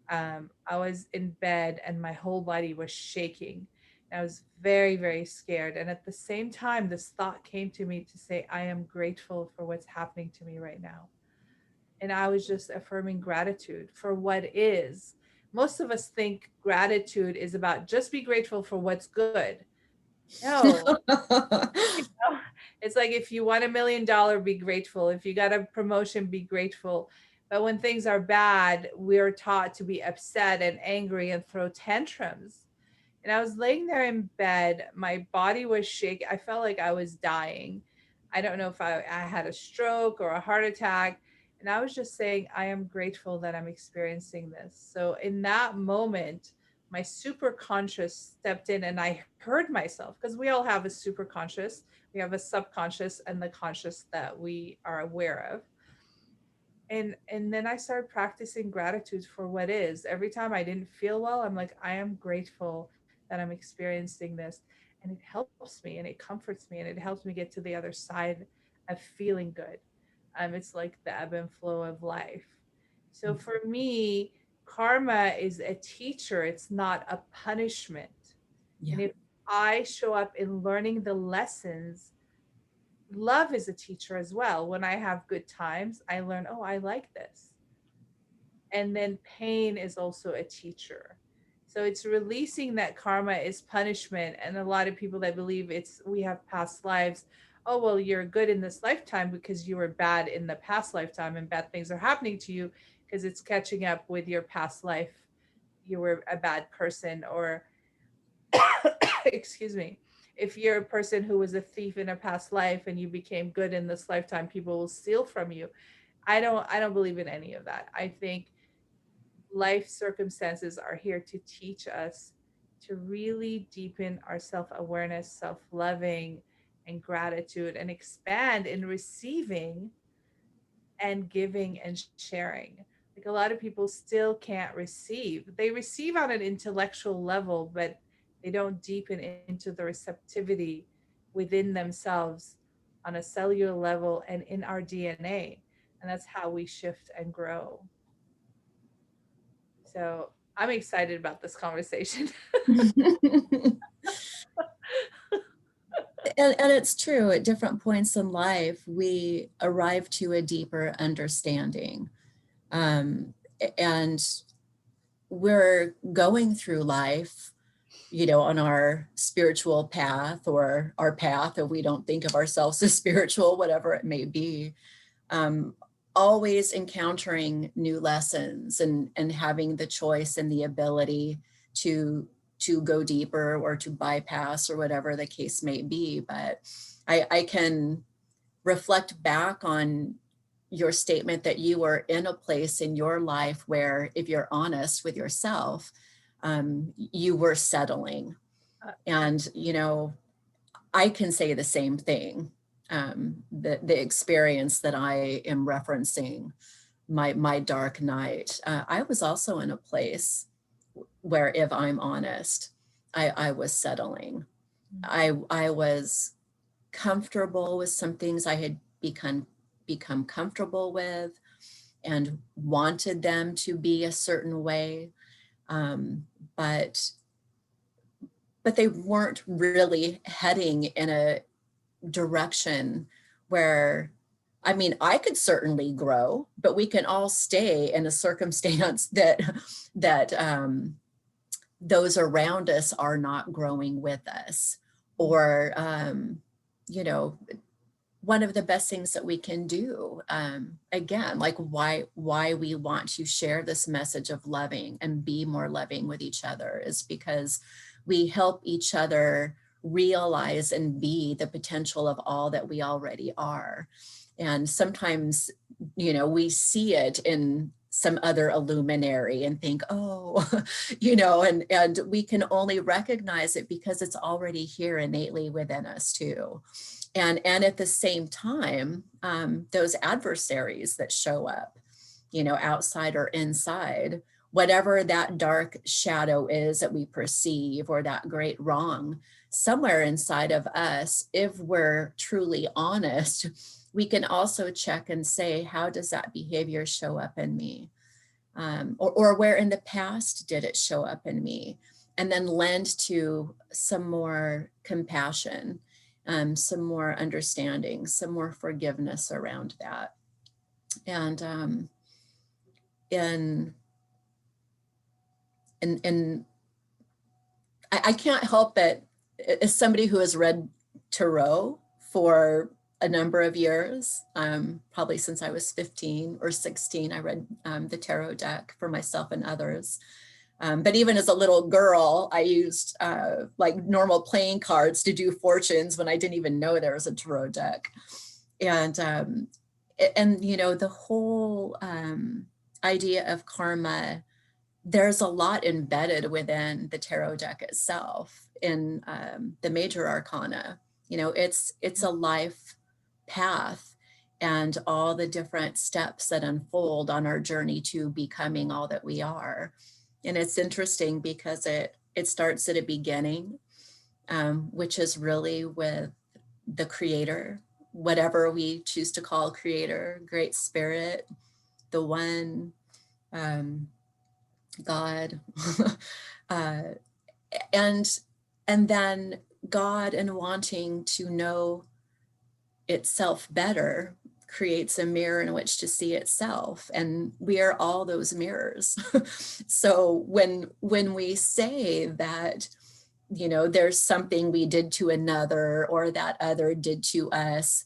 I was in bed and my whole body was shaking. I was very, very scared. And at the same time, this thought came to me to say, I am grateful for what's happening to me right now. And I was just affirming gratitude for what is. Most of us think gratitude is about just be grateful for what's good. No, know? It's like if you want $1 million, be grateful. If you got a promotion, be grateful. But when things are bad, we're taught to be upset and angry and throw tantrums. And I was laying there in bed. My body was shaking. I felt like I was dying. I don't know if I had a stroke or a heart attack. And I was just saying, I am grateful that I'm experiencing this. So in that moment, my super conscious stepped in and I heard myself, because we all have a super conscious, we have a subconscious, and the conscious that we are aware of. And then I started practicing gratitude for what is. Every time I didn't feel well, I'm like, I am grateful that I'm experiencing this. And it helps me and it comforts me and it helps me get to the other side of feeling good. It's like the ebb and flow of life. So for me, karma is a teacher, it's not a punishment. Yeah. And if I show up in learning the lessons, love is a teacher as well. When I have good times, I learn, oh, I like this. And then pain is also a teacher. So it's releasing that karma is punishment. And a lot of people that believe it's we have past lives, oh, well, you're good in this lifetime because you were bad in the past lifetime and bad things are happening to you because it's catching up with your past life. You were a bad person, or excuse me, if you're a person who was a thief in a past life and you became good in this lifetime, people will steal from you. I don't believe in any of that. I think life circumstances are here to teach us to really deepen our self-awareness, self-loving, and gratitude, and expand in receiving and giving and sharing. Like a lot of people still can't receive. They receive on an intellectual level, but they don't deepen into the receptivity within themselves on a cellular level and in our DNA. And that's how we shift and grow. So I'm excited about this conversation. and it's true, at different points in life, we arrive to a deeper understanding. And we're going through life, on our spiritual path or our path, or we don't think of ourselves as spiritual, whatever it may be, um, always encountering new lessons and having the choice and the ability to go deeper or to bypass or whatever the case may be. But I can reflect back on your statement that you were in a place in your life where, if you're honest with yourself, you were settling. And, I can say the same thing. The experience that I am referencing, my dark night, I was also in a place where, if I'm honest, I was settling. I was comfortable with some things I had become comfortable with and wanted them to be a certain way. But they weren't really heading in a direction where, I mean, I could certainly grow, but we can all stay in a circumstance that those around us are not growing with us. Or, one of the best things that we can do, again, like why we want to share this message of loving and be more loving with each other, is because we help each other realize and be the potential of all that we already are. And sometimes, we see it in some other luminary and think, oh, and we can only recognize it because it's already here innately within us too. And at the same time, those adversaries that show up, outside or inside, whatever that dark shadow is that we perceive, or that great wrong, somewhere inside of us, if we're truly honest, we can also check and say, how does that behavior show up in me? Or where in the past did it show up in me? And then lend to some more compassion, some more understanding, some more forgiveness around that. And I can't help but, as somebody who has read tarot for a number of years, probably since I was 15 or 16, I read the tarot deck for myself and others. But even as a little girl, I used like normal playing cards to do fortunes when I didn't even know there was a tarot deck. And the whole idea of karma, there's a lot embedded within the tarot deck itself in the major arcana. It's a life path and all the different steps that unfold on our journey to becoming all that we are. And it's interesting because it starts at a beginning, which is really with the creator, whatever we choose to call creator, great spirit, the one, God, and then God, in wanting to know itself better, creates a mirror in which to see itself, and we are all those mirrors. So when we say that there's something we did to another or that other did to us.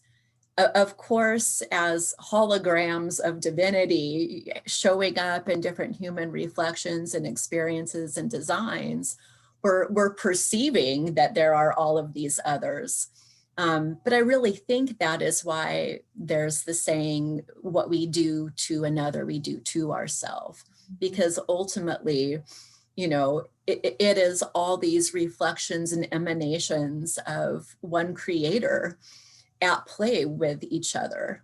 Of course, as holograms of divinity showing up in different human reflections and experiences and designs, we're perceiving that there are all of these others. But I really think that is why there's the saying, what we do to another, we do to ourselves, because ultimately, it is all these reflections and emanations of one creator at play with each other.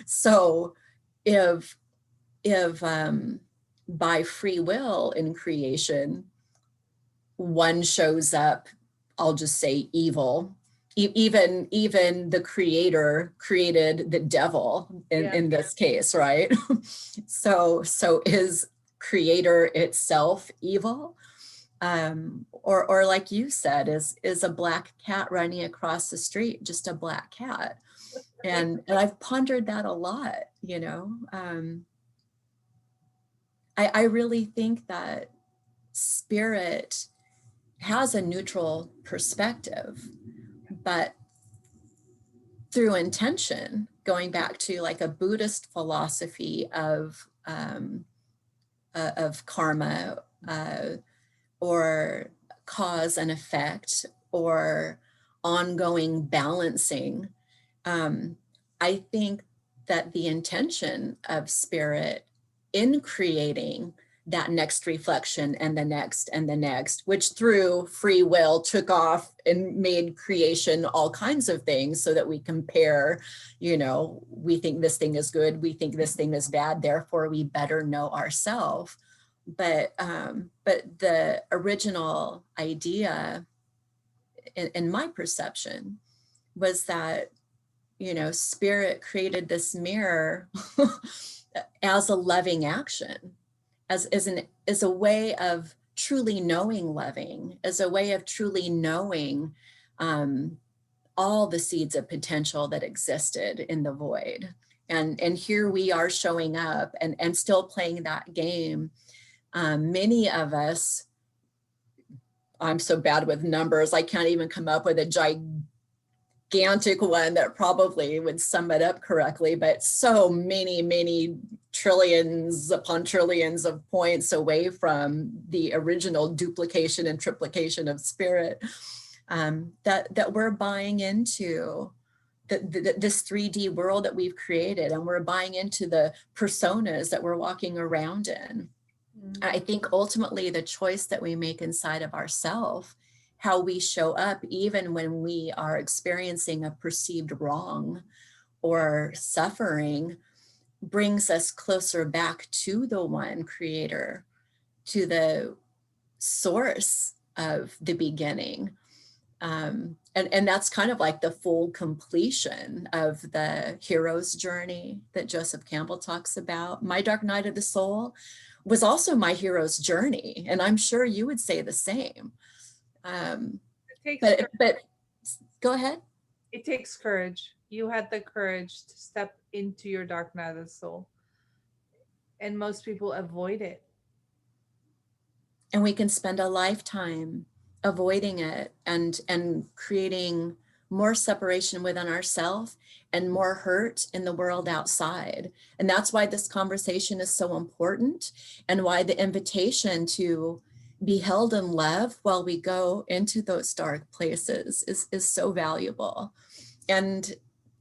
So if by free will in creation, one shows up, I'll just say evil, even the creator created the devil in this case, right? So is creator itself evil? Or like you said, is a black cat running across the street just a black cat? And I've pondered that a lot, I really think that spirit has a neutral perspective, but through intention, going back to like a Buddhist philosophy of karma, or cause and effect, or ongoing balancing. I think that the intention of spirit in creating that next reflection and the next, which through free will took off and made creation all kinds of things so that we compare, we think this thing is good, we think this thing is bad, therefore we better know ourselves. But the original idea in my perception was that, spirit created this mirror as a loving action, as a way of truly knowing loving, as a way of truly knowing all the seeds of potential that existed in the void. And here we are showing up and still playing that game. Many of us, I'm so bad with numbers, I can't even come up with a gigantic one that probably would sum it up correctly, but so many trillions upon trillions of points away from the original duplication and triplication of spirit, that we're buying into this 3D world that we've created, and we're buying into the personas that we're walking around in. I think ultimately the choice that we make inside of ourselves, how we show up, even when we are experiencing a perceived wrong or suffering, brings us closer back to the one creator, to the source of the beginning. And that's kind of like the full completion of the hero's journey that Joseph Campbell talks about. My dark night of the soul was also my hero's journey, and I'm sure you would say the same. But go ahead. It takes courage. You had the courage to step into your dark night of the soul, and most people avoid it. And we can spend a lifetime avoiding it and creating more separation within ourselves and more hurt in the world outside. And that's why this conversation is so important, and why the invitation to be held in love while we go into those dark places is so valuable. And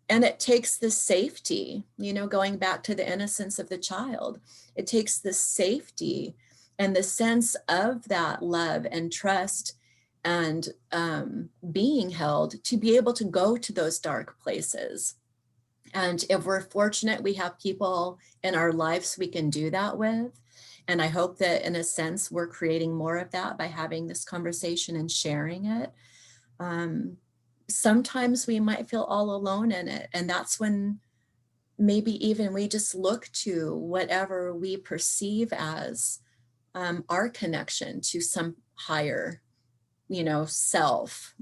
it takes this safety, going back to the innocence of the child, it takes the safety and the sense of that love and trust and being held to be able to go to those dark places. And if we're fortunate, we have people in our lives we can do that with. And I hope that in a sense, we're creating more of that by having this conversation and sharing it. Sometimes we might feel all alone in it. And that's when maybe even we just look to whatever we perceive as our connection to some higher, self,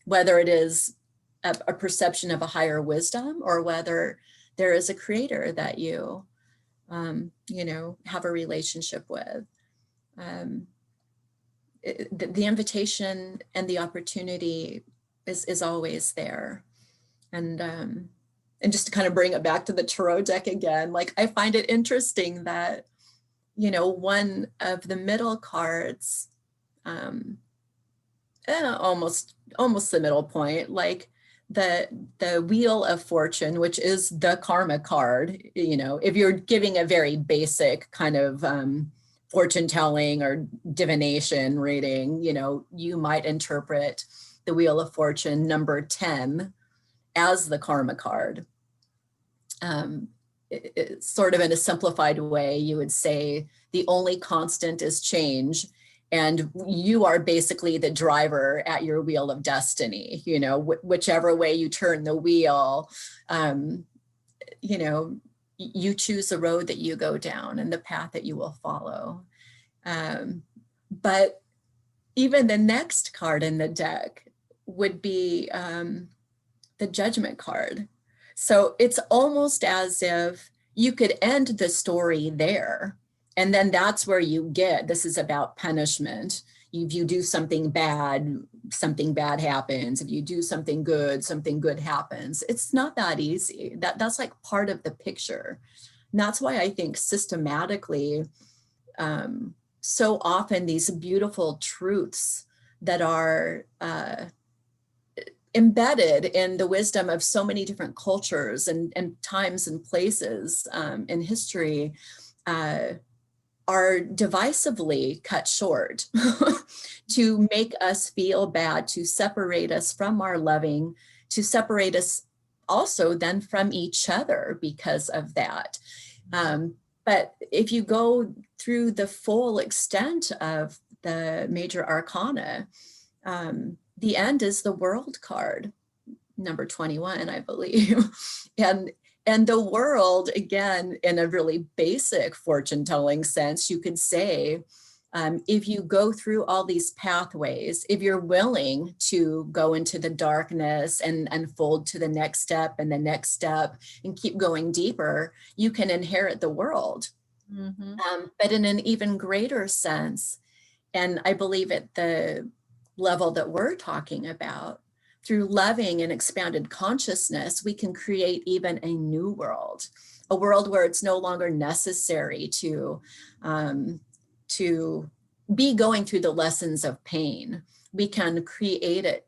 whether it is a perception of a higher wisdom, or whether there is a creator that you have a relationship with. the invitation and the opportunity is always there. And just to kind of bring it back to the tarot deck again, like I find it interesting that, you know, one of the middle cards, almost the middle point, like the Wheel of Fortune, which is the karma card, you know, if you're giving a very basic kind of fortune telling or divination reading, you know, you might interpret the Wheel of Fortune number 10 as the karma card. Sort of in a simplified way, you would say the only constant is change, and you are basically the driver at your wheel of destiny. You know, whichever way you turn the wheel, you know, you choose the road that you go down and the path that you will follow. But even the next card in the deck would be the Judgment card. So it's almost as if you could end the story there. And then that's where you get, this is about punishment. If you do something bad happens. If you do something good happens. It's not that easy. That's like part of the picture. And that's why I think systematically, so often these beautiful truths that are embedded in the wisdom of so many different cultures and times and places in history are divisively cut short to make us feel bad, to separate us from our loving, to separate us also then from each other because of that. But if you go through the full extent of the major arcana, the end is the World card, number 21, I believe. And the world, again, in a really basic fortune telling sense, you could say, if you go through all these pathways, if you're willing to go into the darkness and unfold to the next step and the next step and keep going deeper, you can inherit the world. Mm-hmm. But in an even greater sense, and I believe at the level that we're talking about, through loving and expanded consciousness, we can create even a new world, a world where it's no longer necessary to be going through the lessons of pain. We can create it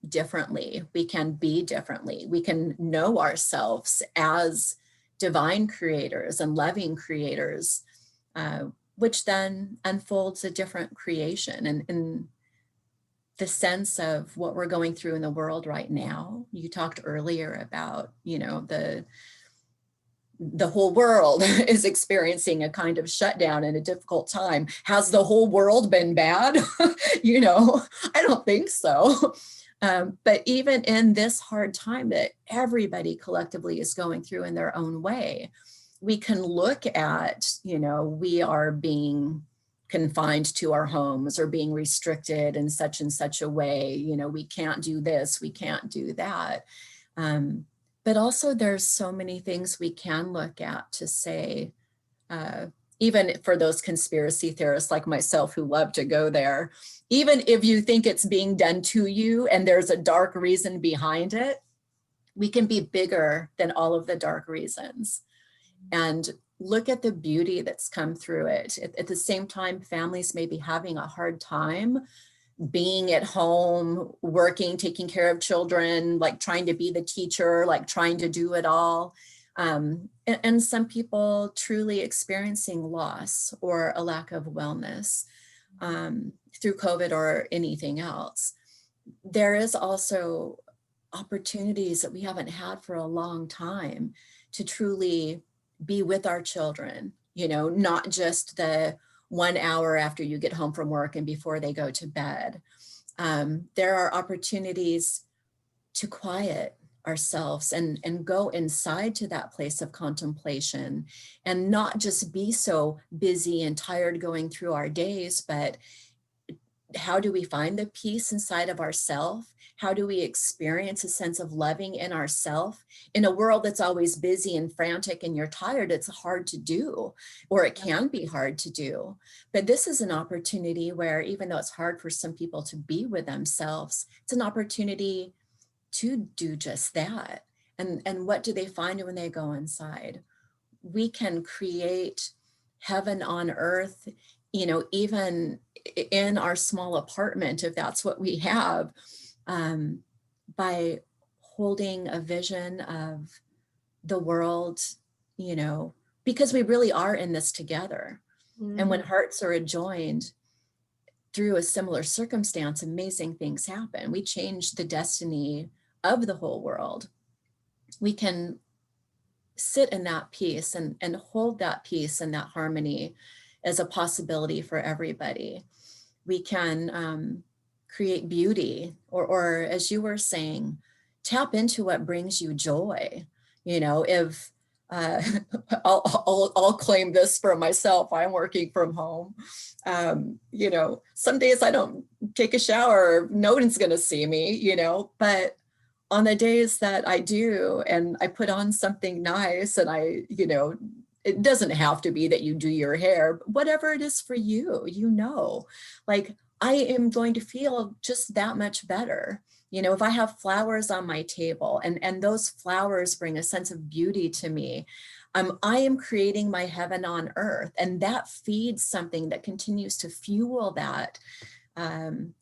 differently. We can be differently. We can know ourselves as divine creators and loving creators, which then unfolds a different creation. And the sense of what we're going through in the world right now. You talked earlier about, you know, the whole world is experiencing a kind of shutdown in a difficult time. Has the whole world been bad? You know, I don't think so. But even in this hard time that everybody collectively is going through in their own way, we can look at, you know, we are being confined to our homes or being restricted in such and such a way, you know, we can't do this, we can't do that. But also there's so many things we can look at to say, even for those conspiracy theorists like myself who love to go there, even if you think it's being done to you and there's a dark reason behind it, we can be bigger than all of the dark reasons. And look at the beauty that's come through it. At the same time, families may be having a hard time being at home, working, taking care of children, like trying to be the teacher, like trying to do it all. And some people truly experiencing loss or a lack of wellness through COVID or anything else. There is also opportunities that we haven't had for a long time to truly be with our children, you know, not just the 1 hour after you get home from work and before they go to bed. There are opportunities to quiet ourselves and go inside to that place of contemplation and not just be so busy and tired going through our days, but how do we find the peace inside of ourselves? How do we experience a sense of loving in ourselves? In a world that's always busy and frantic and you're tired, it's hard to do, or it can be hard to do. But this is an opportunity where, even though it's hard for some people to be with themselves, it's an opportunity to do just that. And what do they find when they go inside? We can create heaven on earth, even in our small apartment, if that's what we have, by holding a vision of the world, because we really are in this together. And when hearts are adjoined through a similar circumstance, amazing things happen. We change the destiny of the whole world. We can sit in that peace and hold that peace and that harmony as a possibility for everybody. We can create beauty, or as you were saying, tap into what brings you joy. If I'll claim this for myself, I'm working from home. Some days I don't take a shower, no one's going to see me, but on the days that I do, and I put on something nice, and it doesn't have to be that you do your hair, but whatever it is for you, like I am going to feel just that much better. If I have flowers on my table and those flowers bring a sense of beauty to me, I am creating my heaven on earth, and that feeds something that continues to fuel that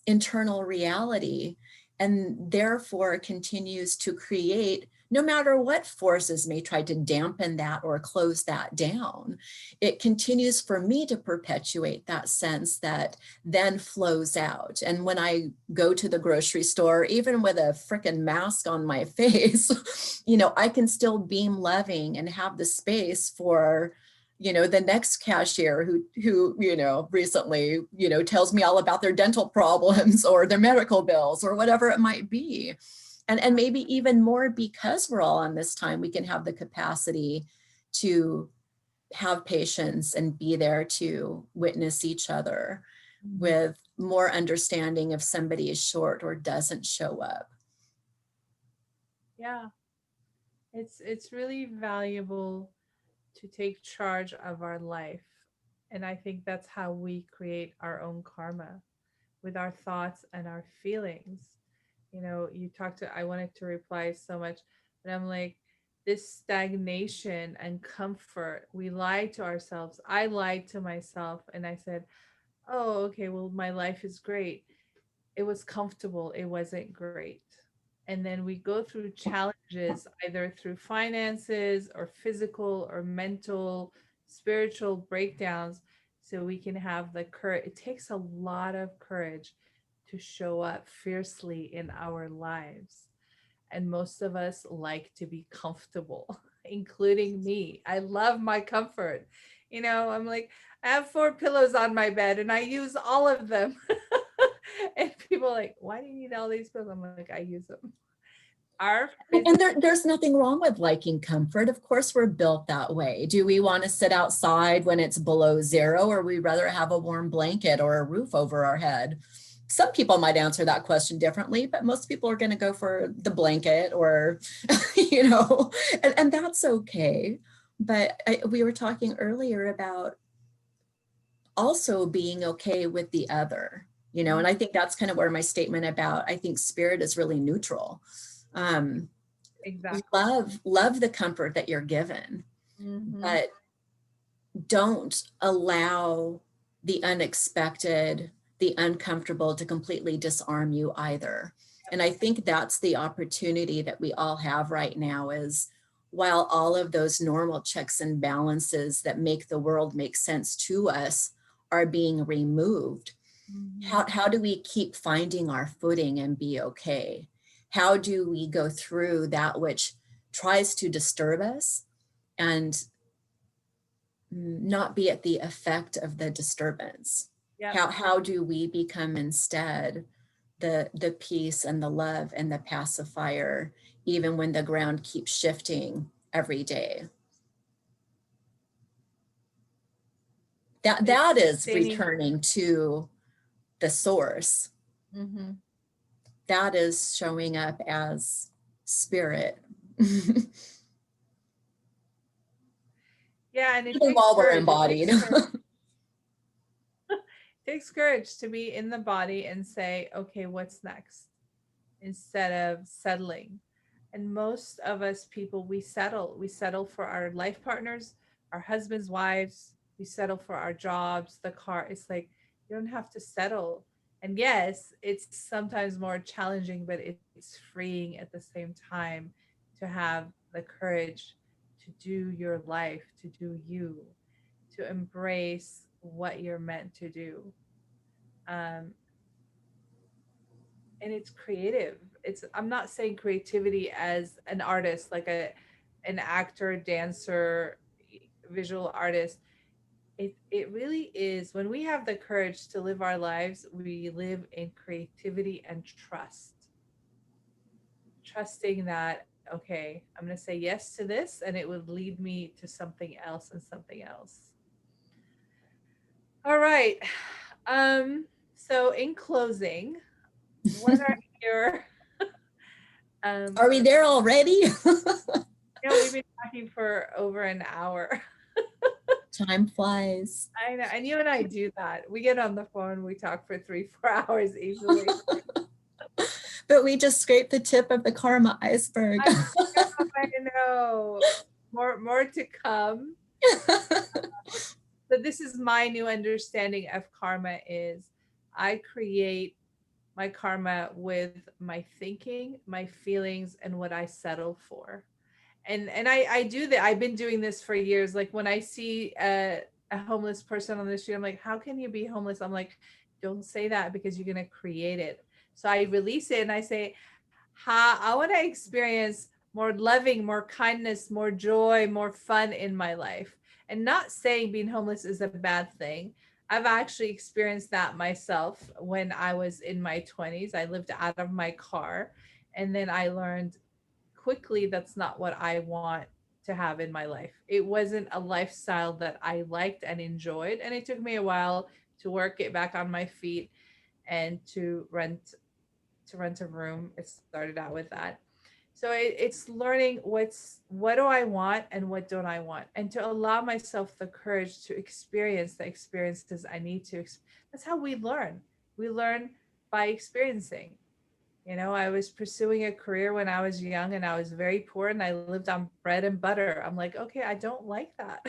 internal reality, and therefore continues to create, no matter what forces may try to dampen that or close that down, it continues for me to perpetuate that sense that then flows out. And when I go to the grocery store, even with a freaking mask on my face, I can still beam loving and have the space for the next cashier who recently, tells me all about their dental problems or their medical bills or whatever it might be. And maybe even more, because we're all on this time, we can have the capacity to have patience and be there to witness each other with more understanding if somebody is short or doesn't show up. Yeah, it's really valuable to take charge of our life. And I think that's how we create our own karma, with our thoughts and our feelings. You talked to, I wanted to reply so much, but I'm like, this stagnation and comfort, we lie to ourselves. I lied to myself and I said, oh, okay, well, my life is great. It was comfortable, it wasn't great. And then we go through challenges, either through finances or physical or mental, spiritual breakdowns, so we can have the courage. It takes a lot of courage to show up fiercely in our lives. And most of us like to be comfortable, including me. I love my comfort. I'm like, I have 4 pillows on my bed and I use all of them. And people are like, why do you need all these pillows? I'm like, I use them. And there's nothing wrong with liking comfort. Of course, we're built that way. Do we want to sit outside when it's below zero, or we rather have a warm blanket or a roof over our head? Some people might answer that question differently, but most people are going to go for the blanket, or, and that's okay. But we were talking earlier about also being okay with the other, and I think that's kind of where my statement about, I think spirit is really neutral. Exactly. Love the comfort that you're given, but don't allow the unexpected, the uncomfortable to completely disarm you either. And I think that's the opportunity that we all have right now, is while all of those normal checks and balances that make the world make sense to us are being removed, how do we keep finding our footing and be okay? How do we go through that which tries to disturb us and not be at the effect of the disturbance? Yep. How do we become instead the peace and the love and the pacifier, even when the ground keeps shifting every day? That is returning to the source, Mm-hmm. that is showing up as spirit. Yeah, and it Even takes while we're courage. embodied. It takes courage to be in the body and say, okay, what's next? Instead of settling. And most of us people, we settle. We settle for our life partners, our husbands, wives. We settle for our jobs, the car. It's like, you don't have to settle. And yes, it's sometimes more challenging, but it's freeing at the same time to have the courage to do your life, to do you, to embrace what you're meant to do. Um, and it's creative. It's, I'm not saying creativity as an artist, like an actor, dancer, visual artist. It really is, when we have the courage to live our lives, we live in creativity and trust. Trusting that, okay, I'm going to say yes to this and it would lead me to something else and something else. All right. So in closing, what are your Are we there already? we've been talking for over an hour. Time flies. I know. And you and I do that. We get on the phone, we talk for 3-4 hours easily. But we just scraped the tip of the karma iceberg. I know. More to come. But this is my new understanding of karma is I create my karma with my thinking, my feelings, and what I settle for. And I do that. I've been doing this for years. Like when I see a homeless person on the street, I'm like, how can you be homeless? I'm like, don't say that because you're gonna create it. So I release it and I say, I want to experience more loving, more kindness, more joy, more fun in my life. And not saying being homeless is a bad thing. I've actually experienced that myself when I was in my 20s. I lived out of my car. And then I learned quickly that's not what I want to have in my life. It wasn't a lifestyle that I liked and enjoyed. And it took me a while to work it back on my feet and to rent a room. It started out with that. So it's learning what do I want and what don't I want, and to allow myself the courage to experience the experiences I need to. That's how we learn. We learn by experiencing. I was pursuing a career when I was young and I was very poor and I lived on bread and butter. I'm like, okay, I don't like that.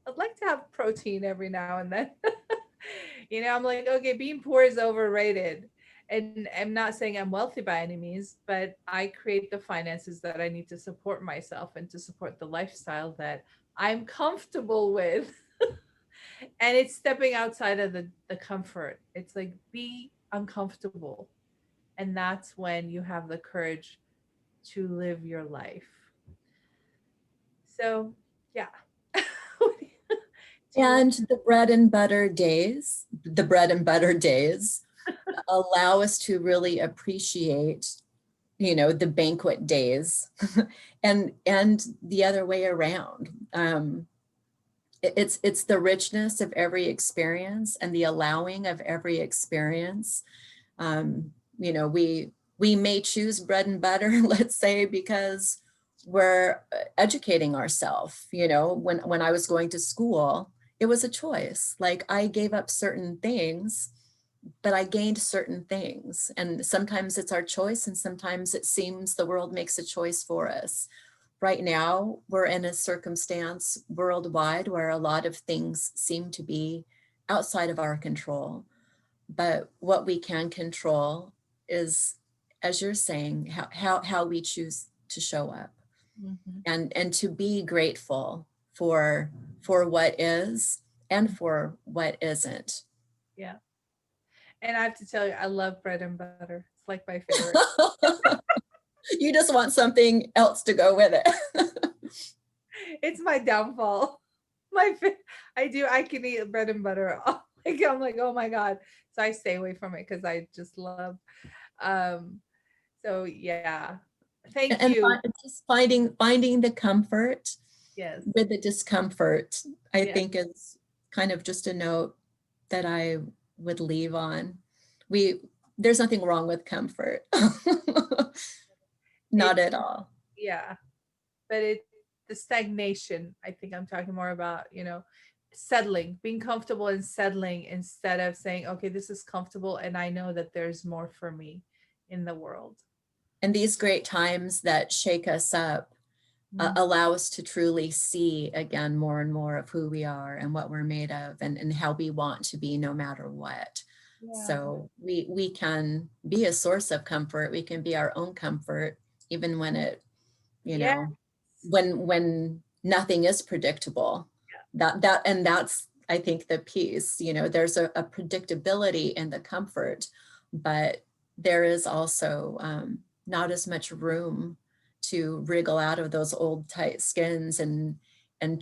I'd like to have protein every now and then. I'm like, okay, being poor is overrated. And I'm not saying I'm wealthy by any means, but I create the finances that I need to support myself and to support the lifestyle that I'm comfortable with. And it's stepping outside of the comfort. It's like, be uncomfortable. And that's when you have the courage to live your life. So, yeah. And the bread and butter days allow us to really appreciate, the banquet days and the other way around. It's the richness of every experience and the allowing of every experience. We may choose bread and butter, let's say, because we're educating ourselves. When I was going to school, it was a choice. Like I gave up certain things, but I gained certain things. And sometimes it's our choice, and sometimes it seems the world makes a choice for us. Right now, we're in a circumstance worldwide where a lot of things seem to be outside of our control. But what we can control is, as you're saying, how we choose to show up. Mhm. And to be grateful for what is and for what isn't. Yeah. And I have to tell you, I love bread and butter. It's like my favorite. You just want something else to go with it. It's my downfall. I can eat bread and butter. Like I'm like, oh my God. So I stay away from it because I just love. Um, so yeah. Thank And you. just finding the comfort Yes. with the discomfort, I Yes. think is kind of just a note that I would leave on. There's nothing wrong with comfort. Not It's at all. yeah, but it the stagnation, I think I'm talking more about, settling, being comfortable and settling instead of saying, okay, this is comfortable and I know that there's more for me in the world. And these great times that shake us up Mm. allow us to truly see again more and more of who we are and what we're made of, and how we want to be no matter what. Yeah. So we can be a source of comfort. We can be our own comfort, even when it, you Yeah. know, when nothing is predictable. And that's, I think, the piece. There's a predictability in the comfort, but there is also not as much room to wriggle out of those old tight skins and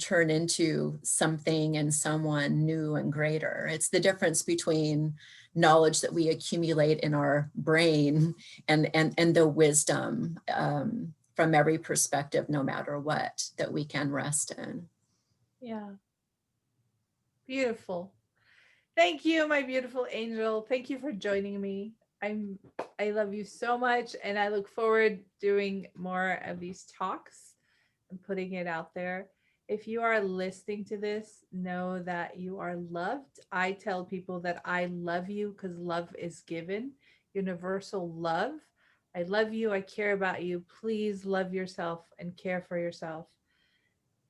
turn into something and someone new and greater. It's the difference between knowledge that we accumulate in our brain and the wisdom from every perspective, no matter what, that we can rest in. Yeah. Beautiful. Thank you, my beautiful angel. Thank you for joining me. I love you so much and I look forward doing more of these talks and putting it out there. If you are listening to this, know that you are loved. I tell people that I love you because love is given, universal love. I love you. I care about you. Please love yourself and care for yourself.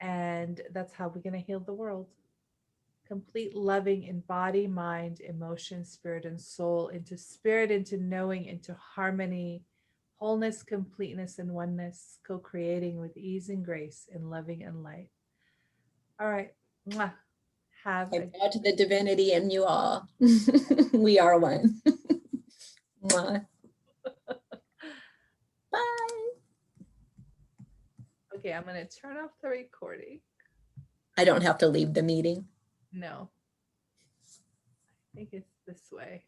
And that's how we're going to heal the world. Complete loving in body, mind, emotion, spirit, and soul, into spirit, into knowing, into harmony, wholeness, completeness, and oneness, co creating with ease and grace in loving and light. All right. Mwah. Have I a bow to the divinity in you all. We are one. Mwah. Bye. okay. I'm going to turn off the recording. I don't have to leave the meeting. No, I think it's this way.